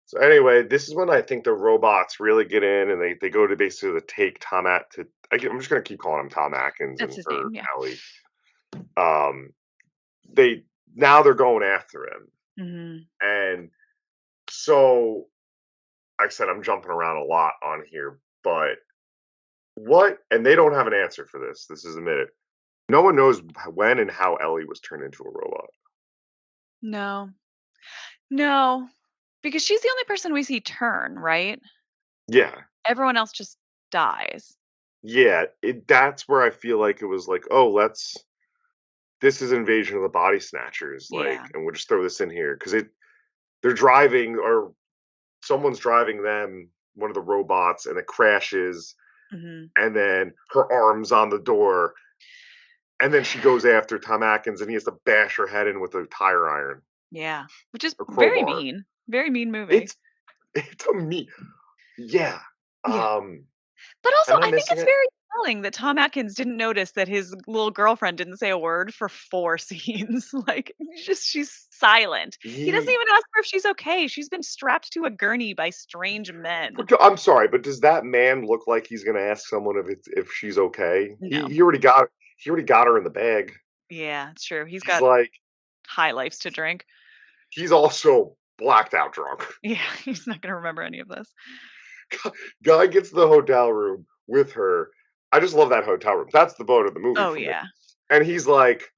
So anyway, this is when I think the robots really get in, and they go to basically to take I'm just gonna keep calling him Tom Atkins That's and his or name, yeah. Ellie. Um, they now they're going after him, Mhm. and so I said I'm jumping around a lot on here, but what? And they don't have an answer for this. This is admitted. No one knows when and how Ellie was turned into a robot. No. No, because she's the only person we see turn, right? Yeah, Everyone else just dies. yeah. That's where I feel like it was like, oh, this is Invasion of the Body Snatchers, like, Yeah. and we'll just throw this in here because they're driving or someone's driving them, one of the robots, and it crashes, Mhm. and then her arm's on the door, and then she goes after Tom Atkins, and he has to bash her head in with a tire iron Yeah, which is or very crowbar. mean. Very mean movie. It's it's a me, yeah. Yeah. Um, But also, am I I think missing it's it? very telling that Tom Atkins didn't notice that his little girlfriend didn't say a word for 4 scenes. Like, she's silent. He doesn't Ye even ask her if she's okay. She's been strapped to a gurney by strange men. I'm sorry, but does that man look like he's gonna ask someone if she's okay? He No. he already got he already got her in the bag. Yeah, it's true. He's He's got like high lifes to drink. he's also blacked out drunk. Yeah, he's not gonna remember any of this. Guy gets to the hotel room with her. I just love that hotel room. That's the boat of the movie Oh for me. yeah. And he's like,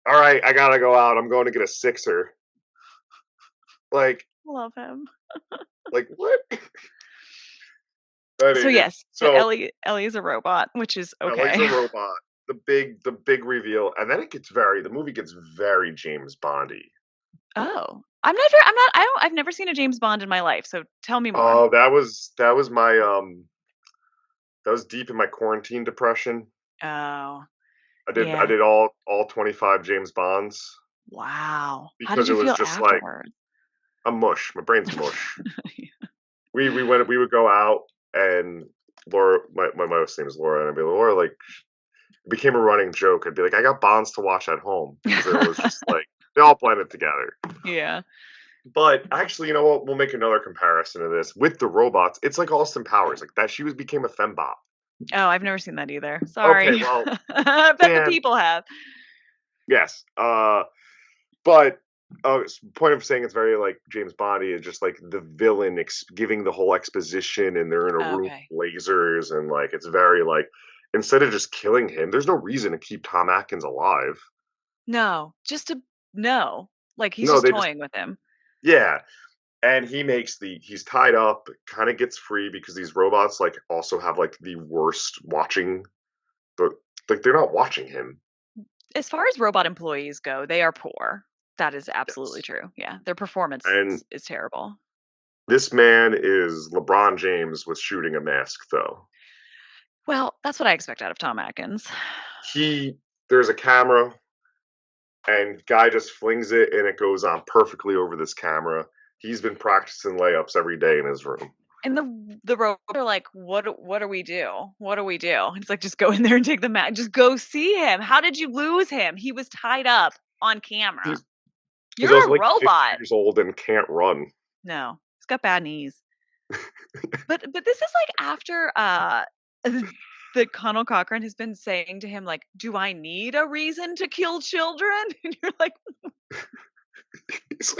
all right, I gotta go out. I'm going to get a sixer. Like, Love him. what? So yes, so Ellie is a robot, which is okay. Ellie's a robot. The big reveal, and then the movie gets very James Bondy. Oh, I've never seen a James Bond in my life, so tell me more. Oh, that was my that was deep in my quarantine depression. Oh, I did yeah. all 25 James Bonds. Wow. How Because did you it was feel just like afterwards? I'm mush. My brain's mush. We would go out, and Laura, my wife's name is Laura, and I'd be like, Laura, like, it became a running joke. I'd be like, I got Bonds to watch at home, because it was just like they all blended together. Yeah. But actually, you know what? We'll make another comparison to this with the robots. It's like Austin Powers, like that. She became a fembot. Oh, I've never seen that either. Sorry. Okay, well, I bet the people have. Yes. But point of saying it's very like James Bondy is just like the villain giving the whole exposition, and they're in a room with lasers, and like it's very like instead of just killing him, there's no reason to keep Tom Atkins alive. No, like he's just toying with him. Yeah, and he's tied up, kind of gets free because these robots like also have like the worst watching, but like they're not watching him. As far as robot employees go, they are poor. That is absolutely true. Yeah, their performance is terrible. This man is LeBron James with shooting a mask, though. Well, that's what I expect out of Tom Atkins. There's a camera, and guy just flings it, and it goes on perfectly over this camera. He's been practicing layups every day in his room. And the robots are like, what do we do? What do we do? It's like, just go in there and take the mask. Just go see him. How did you lose him? He was tied up on camera. You're a robot. 50 years old and can't run. No, he's got bad knees. But this is like after the Colonel Cochran has been saying to him, like, do I need a reason to kill children? And you're like,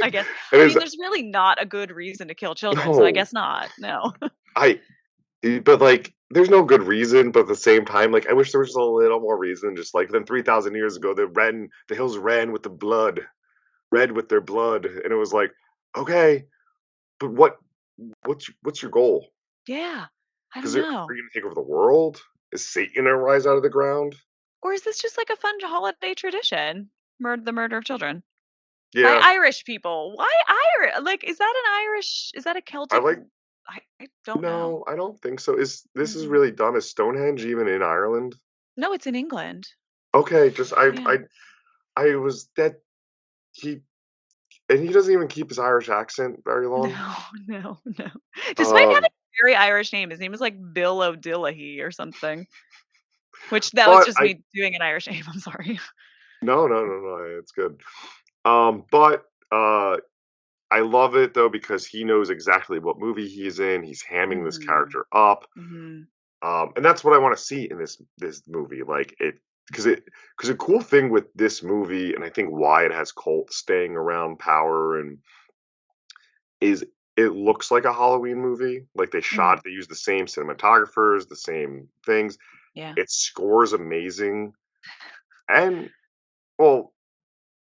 I guess. I mean, there's really not a good reason to kill children, so I guess not. No. But like, there's no good reason, but at the same time, like, I wish there was a little more reason. Just like then 3,000 years ago, the hills ran with red with their blood, and it was like, okay, but what's your goal? Yeah, I don't know. Are you gonna take over the world? Is Satan gonna rise out of the ground? Or is this just like a fun holiday tradition? The murder of children. Yeah. By Irish people. Why Irish? Like, is that a Celtic? I don't know. No, I don't think so. This is really dumb. Is Stonehenge even in Ireland? No, it's in England. Okay, I was that he doesn't even keep his Irish accent very long. No. Despite having a very Irish name, his name is like Bill O'Dillahy or something. Which that was just me doing an Irish name. I'm sorry. No, it's good. But I love it though because he knows exactly what movie he's in. He's hamming this character up, and that's what I want to see in this movie. Like because a cool thing with this movie, and I think why it has cult staying around power, and is it looks like a Halloween movie. Like they use the same cinematographers, the same things. Yeah, it scores amazing, and well.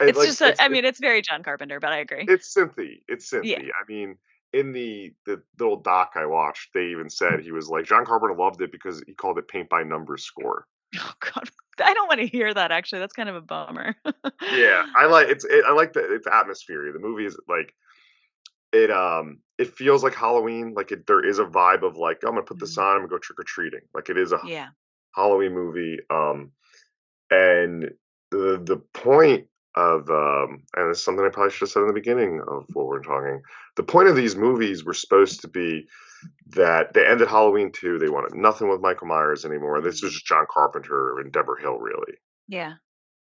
It's like, it's very John Carpenter, but I agree. It's synthy. Yeah. I mean, in the little doc I watched, they even said he was like John Carpenter loved it because he called it paint by numbers score. Oh God, I don't want to hear that. Actually, that's kind of a bummer. Yeah, I like it's atmosphere. The movie is like it feels like Halloween. Like there is a vibe of like I'm gonna put this on and go trick or treating. Like it is a Halloween movie. And the point of and it's something I probably should have said in the beginning of what we're talking. The point of these movies were supposed to be that they ended Halloween 2. They wanted nothing with Michael Myers anymore. This was just John Carpenter and Debra Hill, really. Yeah.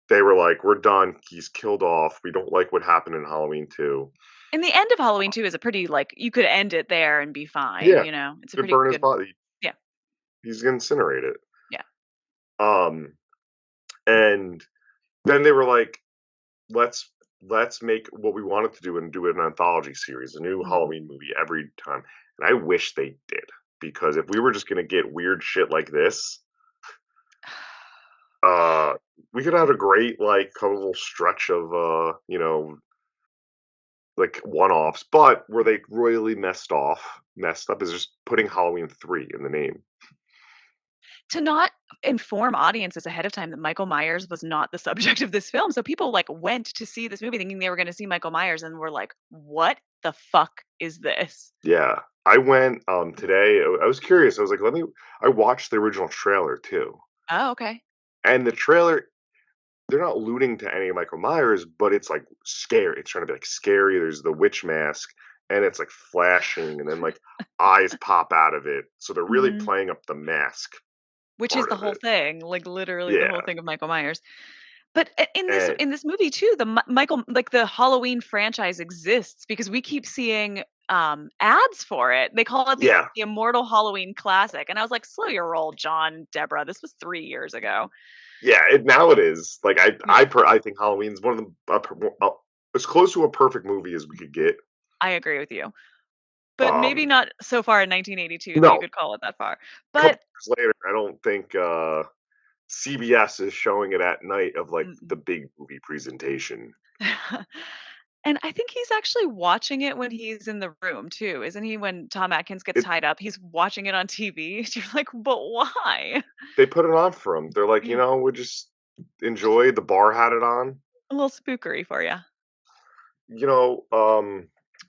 They were like, we're done. He's killed off. We don't like what happened in Halloween 2. And the end of Halloween 2 is a pretty, like, you could end it there and be fine. Yeah. You know, it's a pretty pretty burn good. His body. Yeah. He's gonna incinerate it. Yeah. And then they were like, let's let's make what we wanted to do and do an anthology series, a new Mhm. Halloween movie every time. And I wish they did, because if we were just gonna get weird shit like this, uh, we could have a great like a little stretch of like one-offs. But where they royally messed up is just putting Halloween 3 in the name. To not inform audiences ahead of time that Michael Myers was not the subject of this film. So people like went to see this movie thinking they were going to see Michael Myers and were like, "What the fuck is this?" Yeah. I went today. I was curious. I was like, I watched the original trailer too. Oh, okay. And the trailer, they're not alluding to any of Michael Myers, but it's like scary. It's trying to be like scary. There's the witch mask, and it's like flashing, and then like eyes pop out of it. So they're really Mhm. playing up the mask Which is part the of whole it. thing, like literally the whole Yeah. thing of Michael Myers. But in this And movie too, the Michael like the Halloween franchise exists because we keep seeing ads for it. They call it yeah, the Immortal Halloween Classic, and I was like, "Slow your roll, John, Deborah. This was 3 years ago." yeah. Now it is. Like Yeah, I think Halloween's one of the as close to a perfect movie as we could get. I agree with you. But maybe Um, not so far in 1982 that you no, could call it that far. a couple But years later, I don't think CBS is showing it at night of like the mm-mm. big movie presentation. And I think he's actually watching it when he's in the room too, isn't he? When Tom Atkins gets It tied up, he's watching it on TV. You're like, but why? They put it on for him. They're like, Yeah, we just enjoy. The bar had it on. a little spookery for you. You know,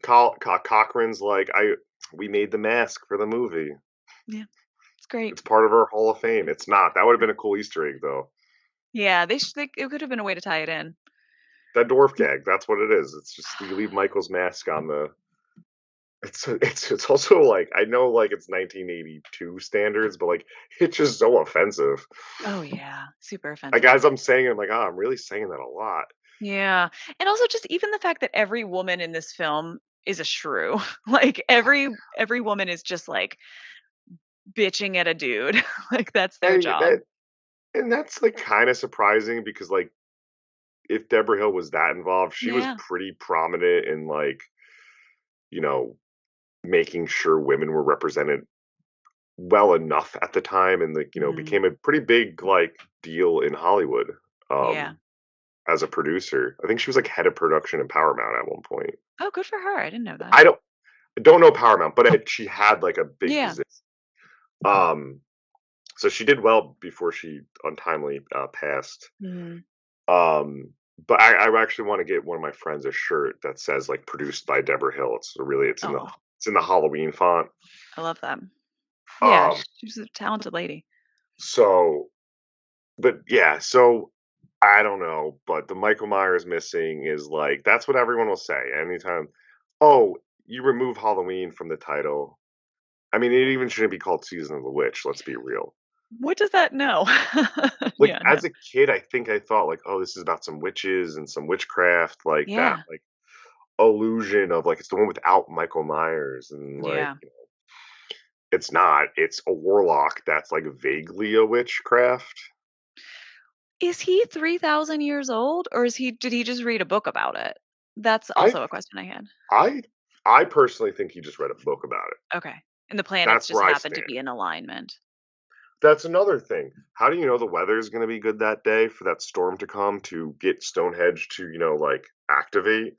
Cochran's like, we made the mask for the movie. Yeah, it's great. It's part of our Hall of Fame. It's not. That would have been a cool Easter egg, though. Yeah, it could have been a way to tie it in. That dwarf gag. That's what it is. It's just you leave Michael's mask on the. It's also like, I know like it's 1982 standards, but like it's just so offensive. Oh yeah, super Like offensive. as I'm saying, I'm like, oh, I'm really saying that a lot. Yeah, and also just even the fact that every woman in this film is a shrew. Like every woman is just like bitching at a dude. Like that's their And job. that and that's like kind of surprising, because like if Debra Hill was that involved, she was Yeah. pretty prominent in like, you know, making sure women were represented well enough at the time, and like, Mhm. became a pretty big like deal in Hollywood. Yeah. Um as a producer. I think she was like head of production in Paramount at one point. Oh, good for her. I didn't know that. I don't know Paramount, but she had like a big Yeah. position. Um so she did well before she untimely passed. Mhm. Um, but I actually want to get one of my friends a shirt that says like produced by Deborah Hill. Oh, It's in the Halloween font. I love that. Yeah, Um, she's a talented lady. so but yeah, so I don't know, but the Michael Myers missing is like, that's what everyone will say anytime. Oh, you remove Halloween from the title. I mean, it even shouldn't be called Season of the Witch. Let's be real. What does that know? Like Yeah, no. as a kid, I think I thought like, oh, this is about some witches and some witchcraft, like that, Yeah. like illusion of like it's the one without Michael Myers, and like Yeah. it's not. It's a warlock that's like vaguely a witchcraft. Is he 3,000 years old or did he just read a book about it? That's I also a question I had. I I personally think he just read a book about it. Okay. And the planets That's just where I happen to stand. be in alignment. That's another thing. How do you know the weather is going to be good that day for that storm to come to get Stonehenge to, like activate?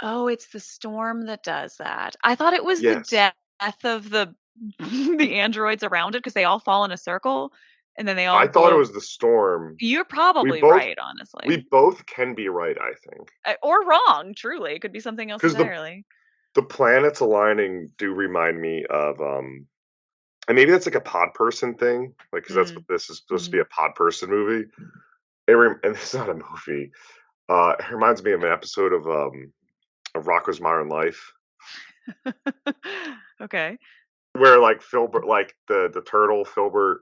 Oh, it's the storm that does that. I thought it was the Yes. death of the the androids around it because they all fall in a circle and then they all I thought it glow. was the storm. You're We probably both right, honestly. we both can be right, I think. Or wrong, truly. It could be something else Cuz entirely. the planets aligning do remind me of and maybe that's like a pod person thing, like cuz that's what Mm. this is supposed to be, Mhm. a pod person movie. And it's not a movie. It reminds me of an episode of Rocko's Modern Life, Okay. where like Filbert, like the turtle Filbert,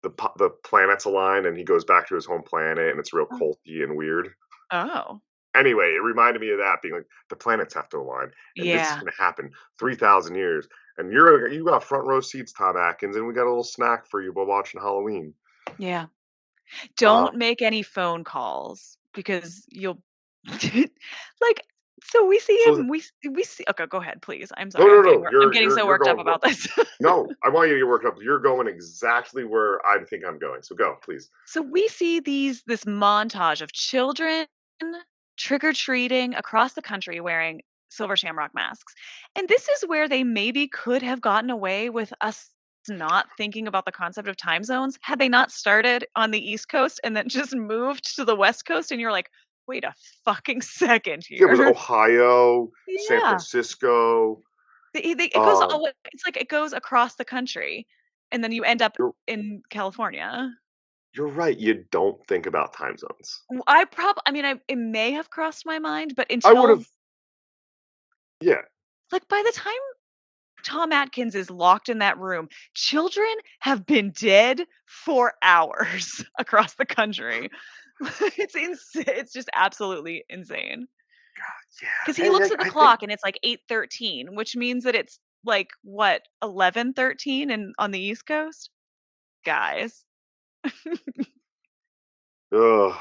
the planets align and he goes back to his home planet, and it's real Oh. culty and weird. Oh. Anyway, it reminded me of that, being like the planets have to align, and this is Yeah. going to happen 3,000 years, and you got front row seats, Tom Atkins, and we got a little snack for you while watching Halloween. Yeah. Uh, Don't make any phone calls because you'll Like, so we see So him. We see. Okay, go ahead, please. I'm no, sorry. no, no. I'm getting so You're worked up going. about this. No, I want you to get worked up. You're going exactly where I think I'm going. So go, please. So we see this montage of children trick or treating across the country wearing silver shamrock masks. And this is where they maybe could have gotten away with us not thinking about the concept of time zones had they not started on the East Coast and then just moved to the West Coast. And you're like, wait a fucking second Yeah, it was here. Ohio, San Yeah. Francisco. It goes Um, all, it's like it goes across the country and then you end up you're in California. you're right. You don't think about time zones. I mean, it may have crossed my mind, but I would until have. Yeah, like by the time Tom Atkins is locked in that room, children have been dead for hours across the country. It's just absolutely insane. Because yeah. he And looks like, at the I think clock and it's like 8:13, which means that it's like what 11:13 and on the East Coast, guys. ugh,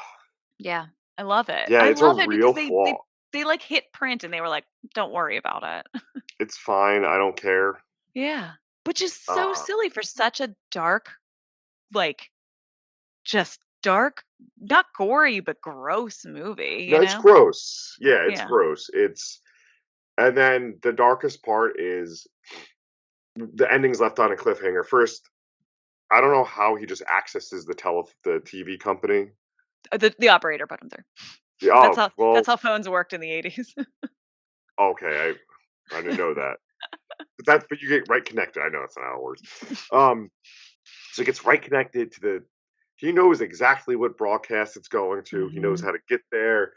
Yeah, I love it. yeah, I it's a love it because real they flaw. they like hit print and they were like, don't worry about it. It's fine. I don't care. Yeah, which is so Uh, silly for such a dark, like, just dark, not gory, but gross movie, no, you it's know? gross. Yeah, it's Yeah. gross. It's and then the darkest part is the ending's left on a cliffhanger. First, I don't know how he just accesses the TV company. The operator put him through. Yeah, That's oh that's well, how phones worked in the 80s. okay, I didn't know that. But you get right connected. I know that's not how it works. Um, so it gets right connected to the. He knows exactly what broadcast it's going to. He knows Mhm. how to get there.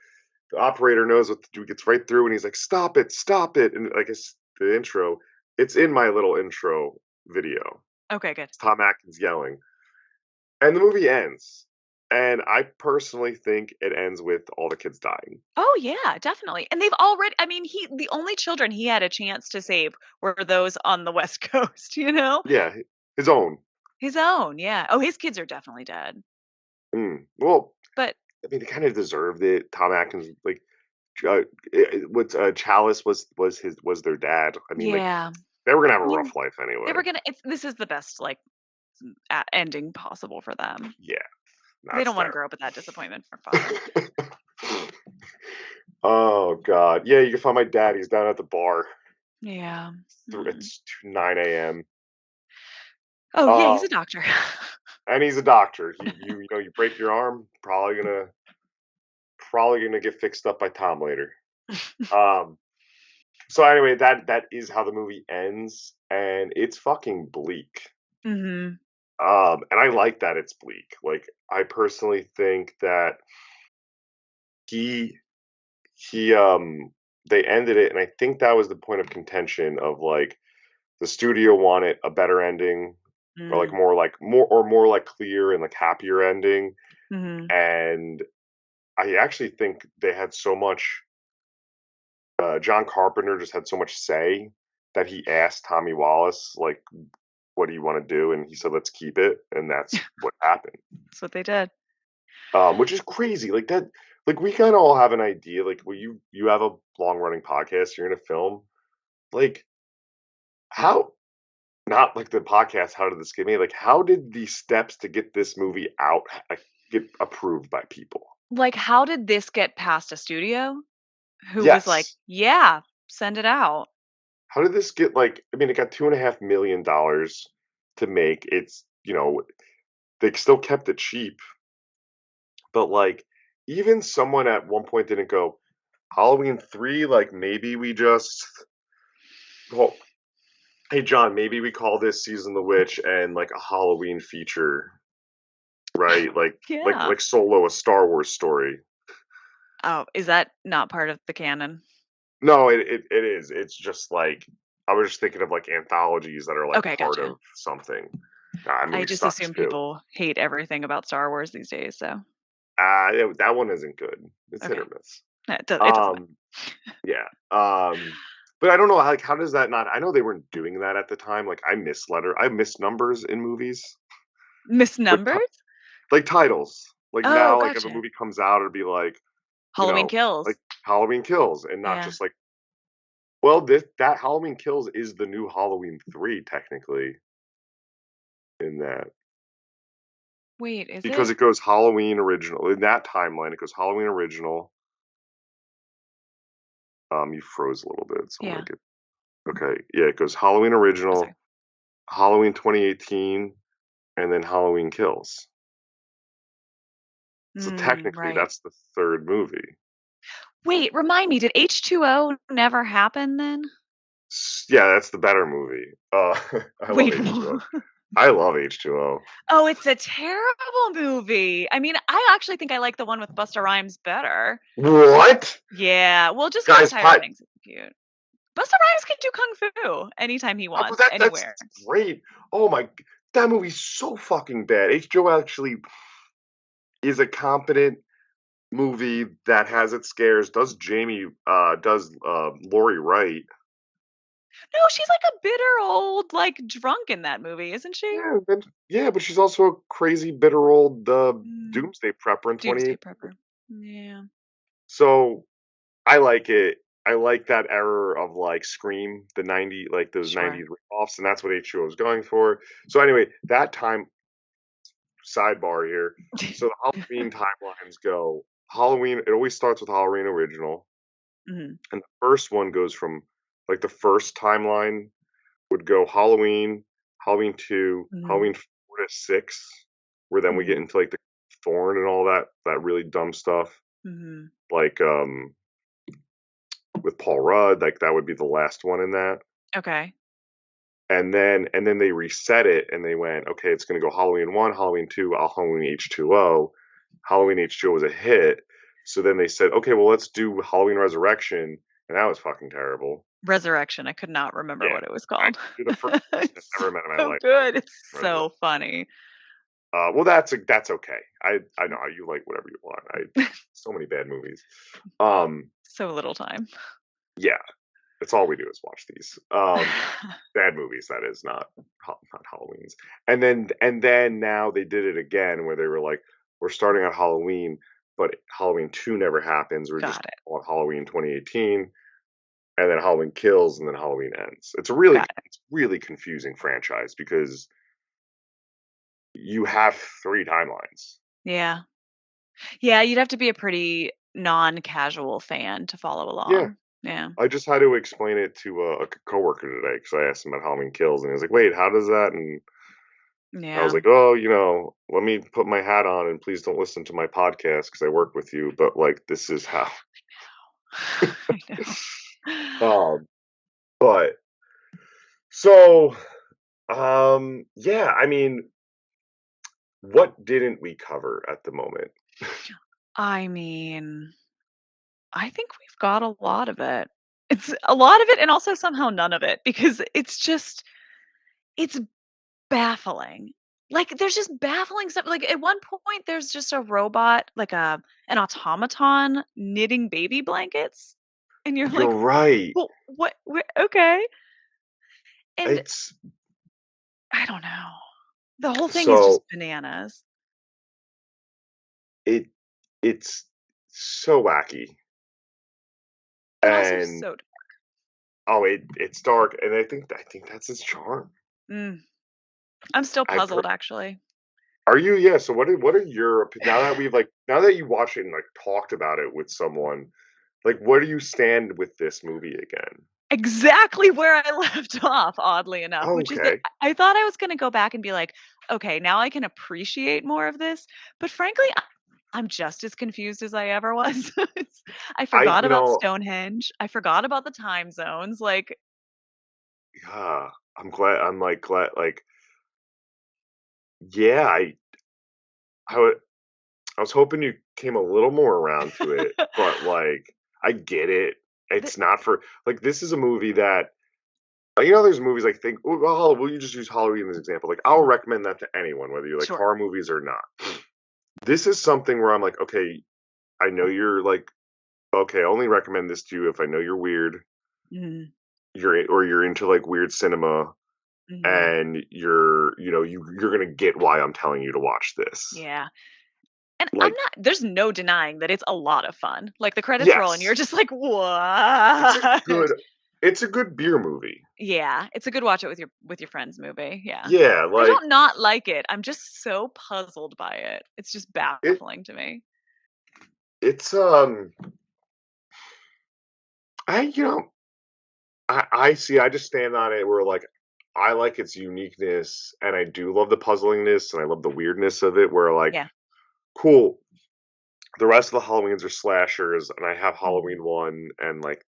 The operator knows what to do. Gets right through, and he's like, stop it!" And like it's the intro, it's in my little intro video. Okay, good. It's Tom Atkins yelling, and the movie ends. And I personally think it ends with all the kids dying. Oh, yeah, definitely, and they've already I mean, the only children he had a chance to save were those on the West Coast, you know? Yeah, his own. His own, yeah. Oh, his kids are definitely dead, Well, but I mean, they kind of deserved it. Tom Atkins, like, Chalice was their dad. I mean, like, yeah. they were gonna have I a rough mean, life they anyway. were gonna it's this is the best, like, ending possible for them. Yeah, They that's don't wanna terrible. grow up with that disappointment from father. Oh God, yeah, you can find my dad. He's down at the bar. Yeah. Mm. It's 9 a.m. Oh, yeah, he's a Um, doctor. and he's a doctor. You break your arm, probably gonna get fixed up by Tom later. Um, so anyway, that is how the movie ends, and it's fucking bleak. Mhm. And I like that it's bleak. Like, I personally think that he he they ended it, and I think that was the point of contention of like the studio wanted a better ending, or Mm. more like clear and like happier ending. Mhm. And I actually think they had so much. John Carpenter just had so much say that he asked Tommy Wallace like, "What do you want to do?" And he said, "Let's keep it," and that's what happened. That's what they did. Which is crazy. Like that, like we kind of all have an idea. Like, well, you have a long running podcast, you're in a film. Like, how? Not like the podcast. How did this get made? Like, how did the steps to get this movie out get approved by people? Like, how did this get past a studio who was like, Yes. "Yeah, send it out." How did this get like? I mean, it got $2.5 million to make. They still kept it cheap, but like, even someone at one point didn't go Halloween 3. Like, maybe we just well, hey John, maybe we call this season the witch and like a Halloween feature, right? Yeah. Like Solo, a Star Wars story. Oh, is that not part of the canon? No, it is. It's just like I was just thinking of like anthologies that are like Okay, part gotcha. of something. Nah, that I movie just sucks assume too. people hate everything about Star Wars these days, so Yeah, that one isn't good. It's hit okay. or miss. It doesn't matter. Um, yeah. But I don't know, like, how does that not? I know they weren't doing that at the time. Like, I miss numbers in movies, like Misnumbered? like titles. Like Oh, now, like if a gotcha. movie comes out, it'd be like Halloween Kills. like Halloween Kills, and not Yeah. just like, well, that Halloween Kills is the new Halloween 3 technically in that. Wait, is Because it? it goes Halloween original. In that timeline, it goes Halloween original. You froze a little bit, so I'm Yeah. gonna get. Okay, yeah, it goes Halloween Oh, original, sorry. Halloween 2018, and then Halloween Kills. So technically, Right. that's the third movie. Wait, remind me, did H2O never happen then? Yeah, that's the better movie. I love Wait. H2O. I love H2O. Oh, it's a terrible movie. I mean, I actually think I like the one with Busta Rhymes better. What? Yeah, well, just because Guys, Tyra Banks is cute. Busta Rhymes can do kung fu anytime he but wants, that's anywhere. great. Oh my, that movie's so fucking bad. H2O actually is a competent movie that has its scares. Does Lori Wright? No, she's like a bitter old like drunk in that movie, isn't she? Yeah, but she's also a crazy bitter old Mm, doomsday prepper in Doomsday 28. Prepper. Yeah. So I like it. I like that era of like Scream, the 90, like those Sure. 90s ripoffs, and that's what H2O was going for. So anyway, that time, sidebar here. So the Halloween timelines go Halloween, it always starts with Halloween original. Hmm. And the first one goes from like the first timeline would go Halloween, Halloween 2, Hmm. Halloween 4 to 6, where then we Hmm. get into like the Thorn and all that really dumb stuff. Hmm. Like with Paul Rudd, like that would be the last one in that. Okay. And then they reset it and they went, okay, it's gonna go Halloween 1, Halloween 2, Halloween H2O. Halloween H2O was a hit. So then they said, okay, well let's do Halloween Resurrection, and that was fucking terrible. Resurrection. I could not remember Yeah. what it was I called. You're the first person I've It's ever met in my so life. good. It's Resurrection. so funny. Well, that's okay. I know you like whatever you want. So many bad movies. So little time. Yeah, that's all we do is watch these. Bad movies, that is, not Halloween's. And then now they did it again where they were like, we're starting on Halloween, but Halloween 2 never happens. We're just Got it. on Halloween 2018, and then Halloween Kills, and then Halloween Ends. It's Got it. really confusing franchise because you have 3 timelines. Yeah. Yeah, you'd have to be a pretty non-casual fan to follow Yeah. along. Yeah. I just had to explain it to a coworker today because I asked him about Halloween Kills, and he was like, "Wait, how does that?" And I was Yeah. like, "Oh, let me put my hat on, and please don't listen to my podcast because I work with you. But like, this is how." I know. Um, but so, yeah. I mean, what didn't we cover at the moment? I mean, I think we've got a lot of it. It's a lot of it and also somehow none of it because it's baffling. Like there's just baffling stuff. Like at one point there's just a robot, like an automaton knitting baby blankets. And you're You're like, right. well, what? Okay. And It's I don't know. The whole thing is just so bananas. it it's so wacky, But also and so it's dark, and I think that's its charm. mm, I'm still I puzzled actually. Are you? Yeah. So what are your now that now that you watched it and like talked about it with someone, like where do you stand with this movie again? Exactly where I left off, oddly enough, Oh, which is that okay. I thought I was gonna go back and be like, "Okay, now I can appreciate more of this," but frankly, I'm just as confused as I ever was. I I forgot about Stonehenge, I forgot about the time zones, like yeah, I'm like glad like yeah, I would I was hoping you came a little more around to it, but like I get it. the It's not for like this is a movie that there's movies like think well, will you just use Halloween as an example? Like I'll Mhm. recommend that to anyone, whether you like Sure. horror movies or not. This is something where I'm like, okay, I know you're like, okay, I only recommend this to you if I know you're weird, Mhm, you're into like weird cinema, mhm. and you're gonna get why I'm telling you to watch this. Yeah. And Like, there's no denying that it's a lot of fun. Like, the credits roll and you're yes, just like, it's a what? good, it's a good beer movie. Yeah, it's a good watch it with your friends movie. Yeah. Yeah, I like don't not like it. I'm just so puzzled by it. It's just it, baffling to me. it's I you know, I see. I just stand on it where like I like its uniqueness, and I do love the puzzlingness, and I love the weirdness of it. Where like, Yeah. cool, the rest of the Halloweens are slashers, and I have Mhm. Halloween one, and like,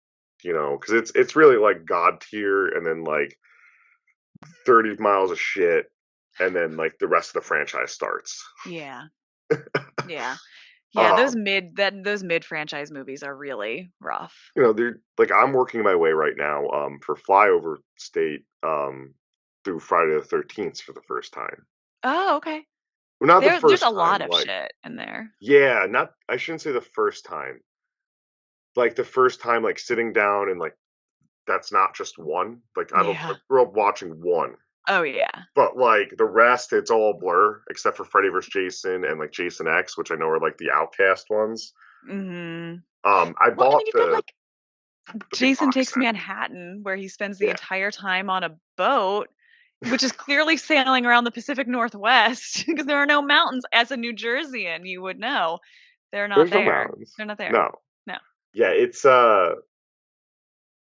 because it's really like God tier, and then like 30 miles of shit, and then like the rest of the franchise starts. Yeah. Yeah. Yeah, Um, those mid franchise movies are really rough. they're like I'm working my way right now for Flyover State through Friday the 13th for the first time. Oh, okay. Well, not the There's first a lot time, of like, shit in there. yeah, not I shouldn't say the first time. Like the first time, like sitting down and like that's not just one. Like I Yeah. grew up watching one, Oh, yeah. but like the rest, it's all a blur except for Freddy vs. Jason and like Jason X, which I know are like the outcast ones. Mhm. I Well, I bought mean, you've got, like, the big Jason box Takes set. Manhattan, where he spends the Yeah, entire time on a boat, which is clearly sailing around the Pacific Northwest because there are no mountains. As a New Jerseyan, you would know. They're not there's no there. mountains. They're not there. No. No. Yeah, it's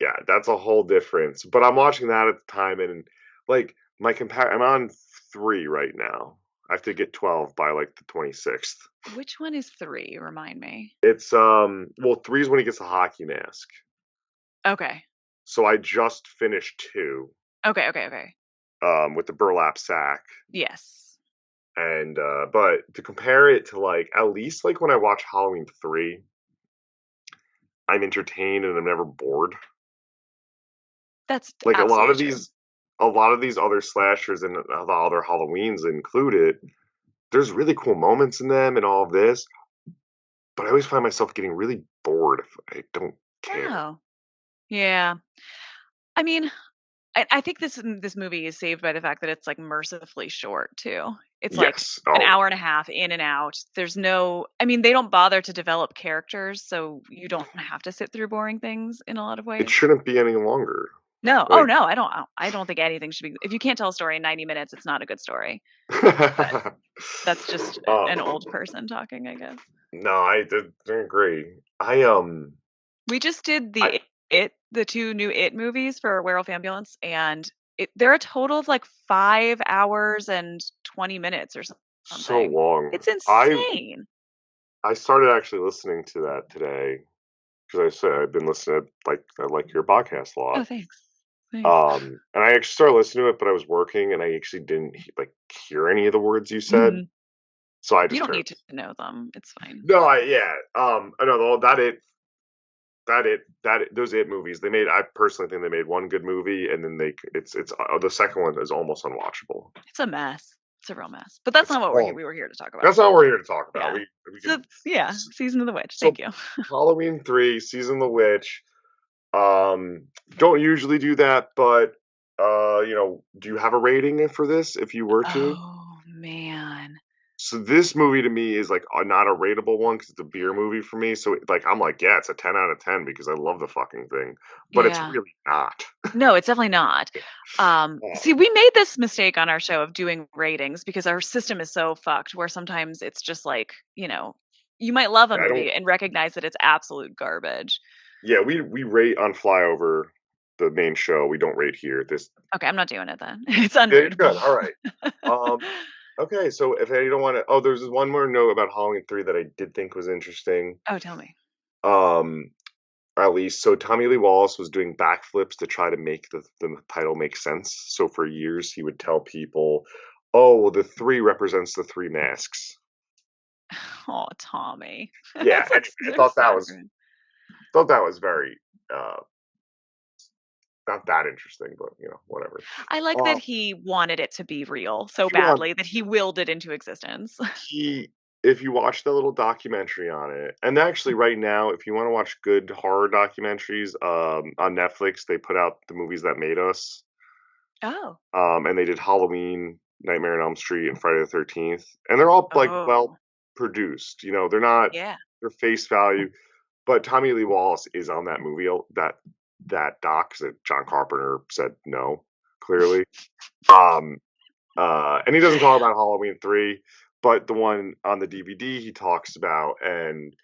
yeah, that's a whole difference. But I'm watching that at the time, and like I'm on 3 right now. I have to get 12 by like the 26th. Which one is 3? Remind me. It's well, 3 is when he gets the hockey mask. Okay. So I just finished 2 Okay, okay, okay. with the burlap sack. Yes. And but to compare it to like at least like when I watch Halloween 3, I'm entertained and I'm never bored. That's Like absolutely true. a lot of these other slashers and the other Halloweens included, there's really cool moments in them and all of this, but I always find myself getting really bored if I don't care. Oh. Yeah. I mean, I think this movie is saved by the fact that it's, like, mercifully short too. It's, like, Yes. an Oh, hour and a half in and out. There's no I mean, they don't bother to develop characters, so you don't have to sit through boring things in a lot of it ways. shouldn't be any longer. No. Oh, Like, no, I don't think anything should be if you can't tell a story in 90 minutes, it's not a good story. But that's just an um, old person talking, I guess. no, I agree. We just did I the 2 new It movies for Werewolf Ambulance, and they're a total of, like, 5 hours and 20 minutes or so something. long. It's insane. I started actually listening to that today because I said I've been listening to like I like your podcast a Oh, lot. thanks. Thanks. And I actually started listening to it, but I was working and I actually didn't like hear any of the words you said, Mhm. so I You just don't turned. need to know them. It's fine. No, I yeah. I know those it movies. They made. I personally think they made one good movie, and then it's the second one is almost unwatchable. It's a mess. It's a real mess. But that's It's not what long. we were here to talk about. That's not what we're here to talk about. Yeah. We So, could yeah, Season of the Witch. so Thank you. Halloween 3, Season of the Witch. Don't usually do that, but do you have a rating for this if you were to? Oh, man. So this movie to me is like not a rateable one because it's a beer movie for me. So like I'm like, yeah, it's a 10 out of 10 because I love the fucking thing, but it's Yeah. really not. No, it's definitely not. See, Um, we made this mistake on our show of doing ratings because our system is so fucked where sometimes it's just like, you might love a I don't. movie and recognize that it's absolute garbage. Yeah, we rate on Flyover, the main show. We don't rate here. This. Okay, I'm not doing it then. It's Yeah, you're good. unrateable. All right. Um. Okay, so if you don't want to, oh, there's one more note about Halloween 3 that I did think was interesting. Oh, tell me. Um, at least, so Tommy Lee Wallace was doing backflips to try to make the title make sense. So for years, he would tell people, "Oh, well, the 3 represents the 3 masks." Oh, Tommy. Yeah. That's like Anyway, so saccharine. thought that was very not that interesting, but whatever. I like that Um, he wanted it to be real so he wants badly that he willed it into existence. he if you watch the little documentary on it, and actually right now, if you want to watch good horror documentaries, on Netflix, they put out the movies that made us. Oh. And they did Halloween, Nightmare on Elm Street, and Friday the 13th, and they're all like well Oh. produced. You know, they're not Yeah. their face value. But Tommy Lee Wallace is on that movie, that doc, because John Carpenter said no, clearly. And he doesn't talk about Halloween 3, but the one on the DVD he talks about, and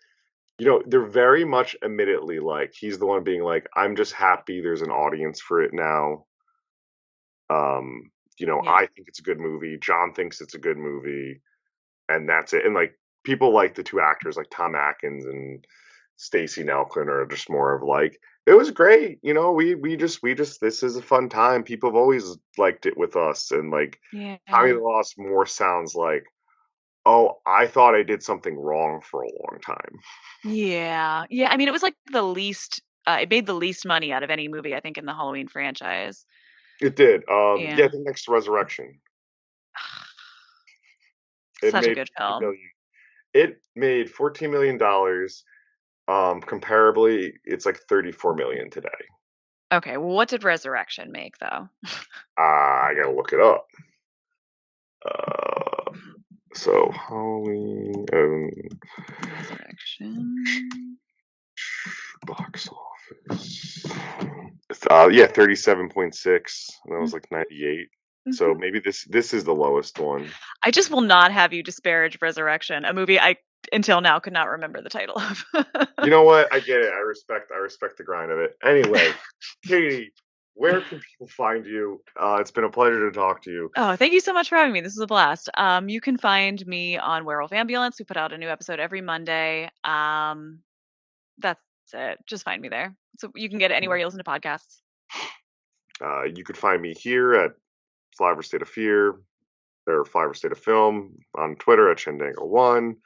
you know, they're very much admittedly like he's the one being like, I'm just happy there's an audience for it now. You know, Yeah. I think it's a good movie. John thinks it's a good movie, and that's it. And like people like the two actors, like Tom Atkins and Stacey Nelkin, are just more of like, it was great. You know, we just this is a fun time. People have always liked it with us, and like Tommy Yeah. the Lost more sounds like, oh, I thought I did something wrong for a long time. Yeah. Yeah. I mean, it was like the least. It made the least money out of any movie, I think, in the Halloween franchise. It did. Yeah, I Yeah. think next to Resurrection, it Such a made good 14 film. million. It made $14 million. Comparably, it's like 34 million today. Okay. Well, what did Resurrection make, though? I gotta look it up. So Halloween Resurrection. box office. Yeah, 37.6. That was like 98. So Mhm. maybe this is the lowest one. I just will not have you disparage Resurrection, a movie I until now could not remember the title of. You know what? I get it. I respect the grind of it. Anyway, Katie, where can people find you? It's been a pleasure to talk to you. Oh, thank you so much for having me. This is a blast. You can find me on Werewolf Ambulance. We put out a new episode every Monday. That's it. Just find me there. So you can get it anywhere you listen to podcasts. You could find me here at Flyover State of Fear, or Flyover State of Film, on Twitter at Shendango1.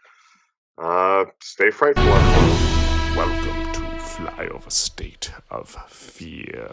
Stay frightful, everyone. Welcome to Flyover State of Fear.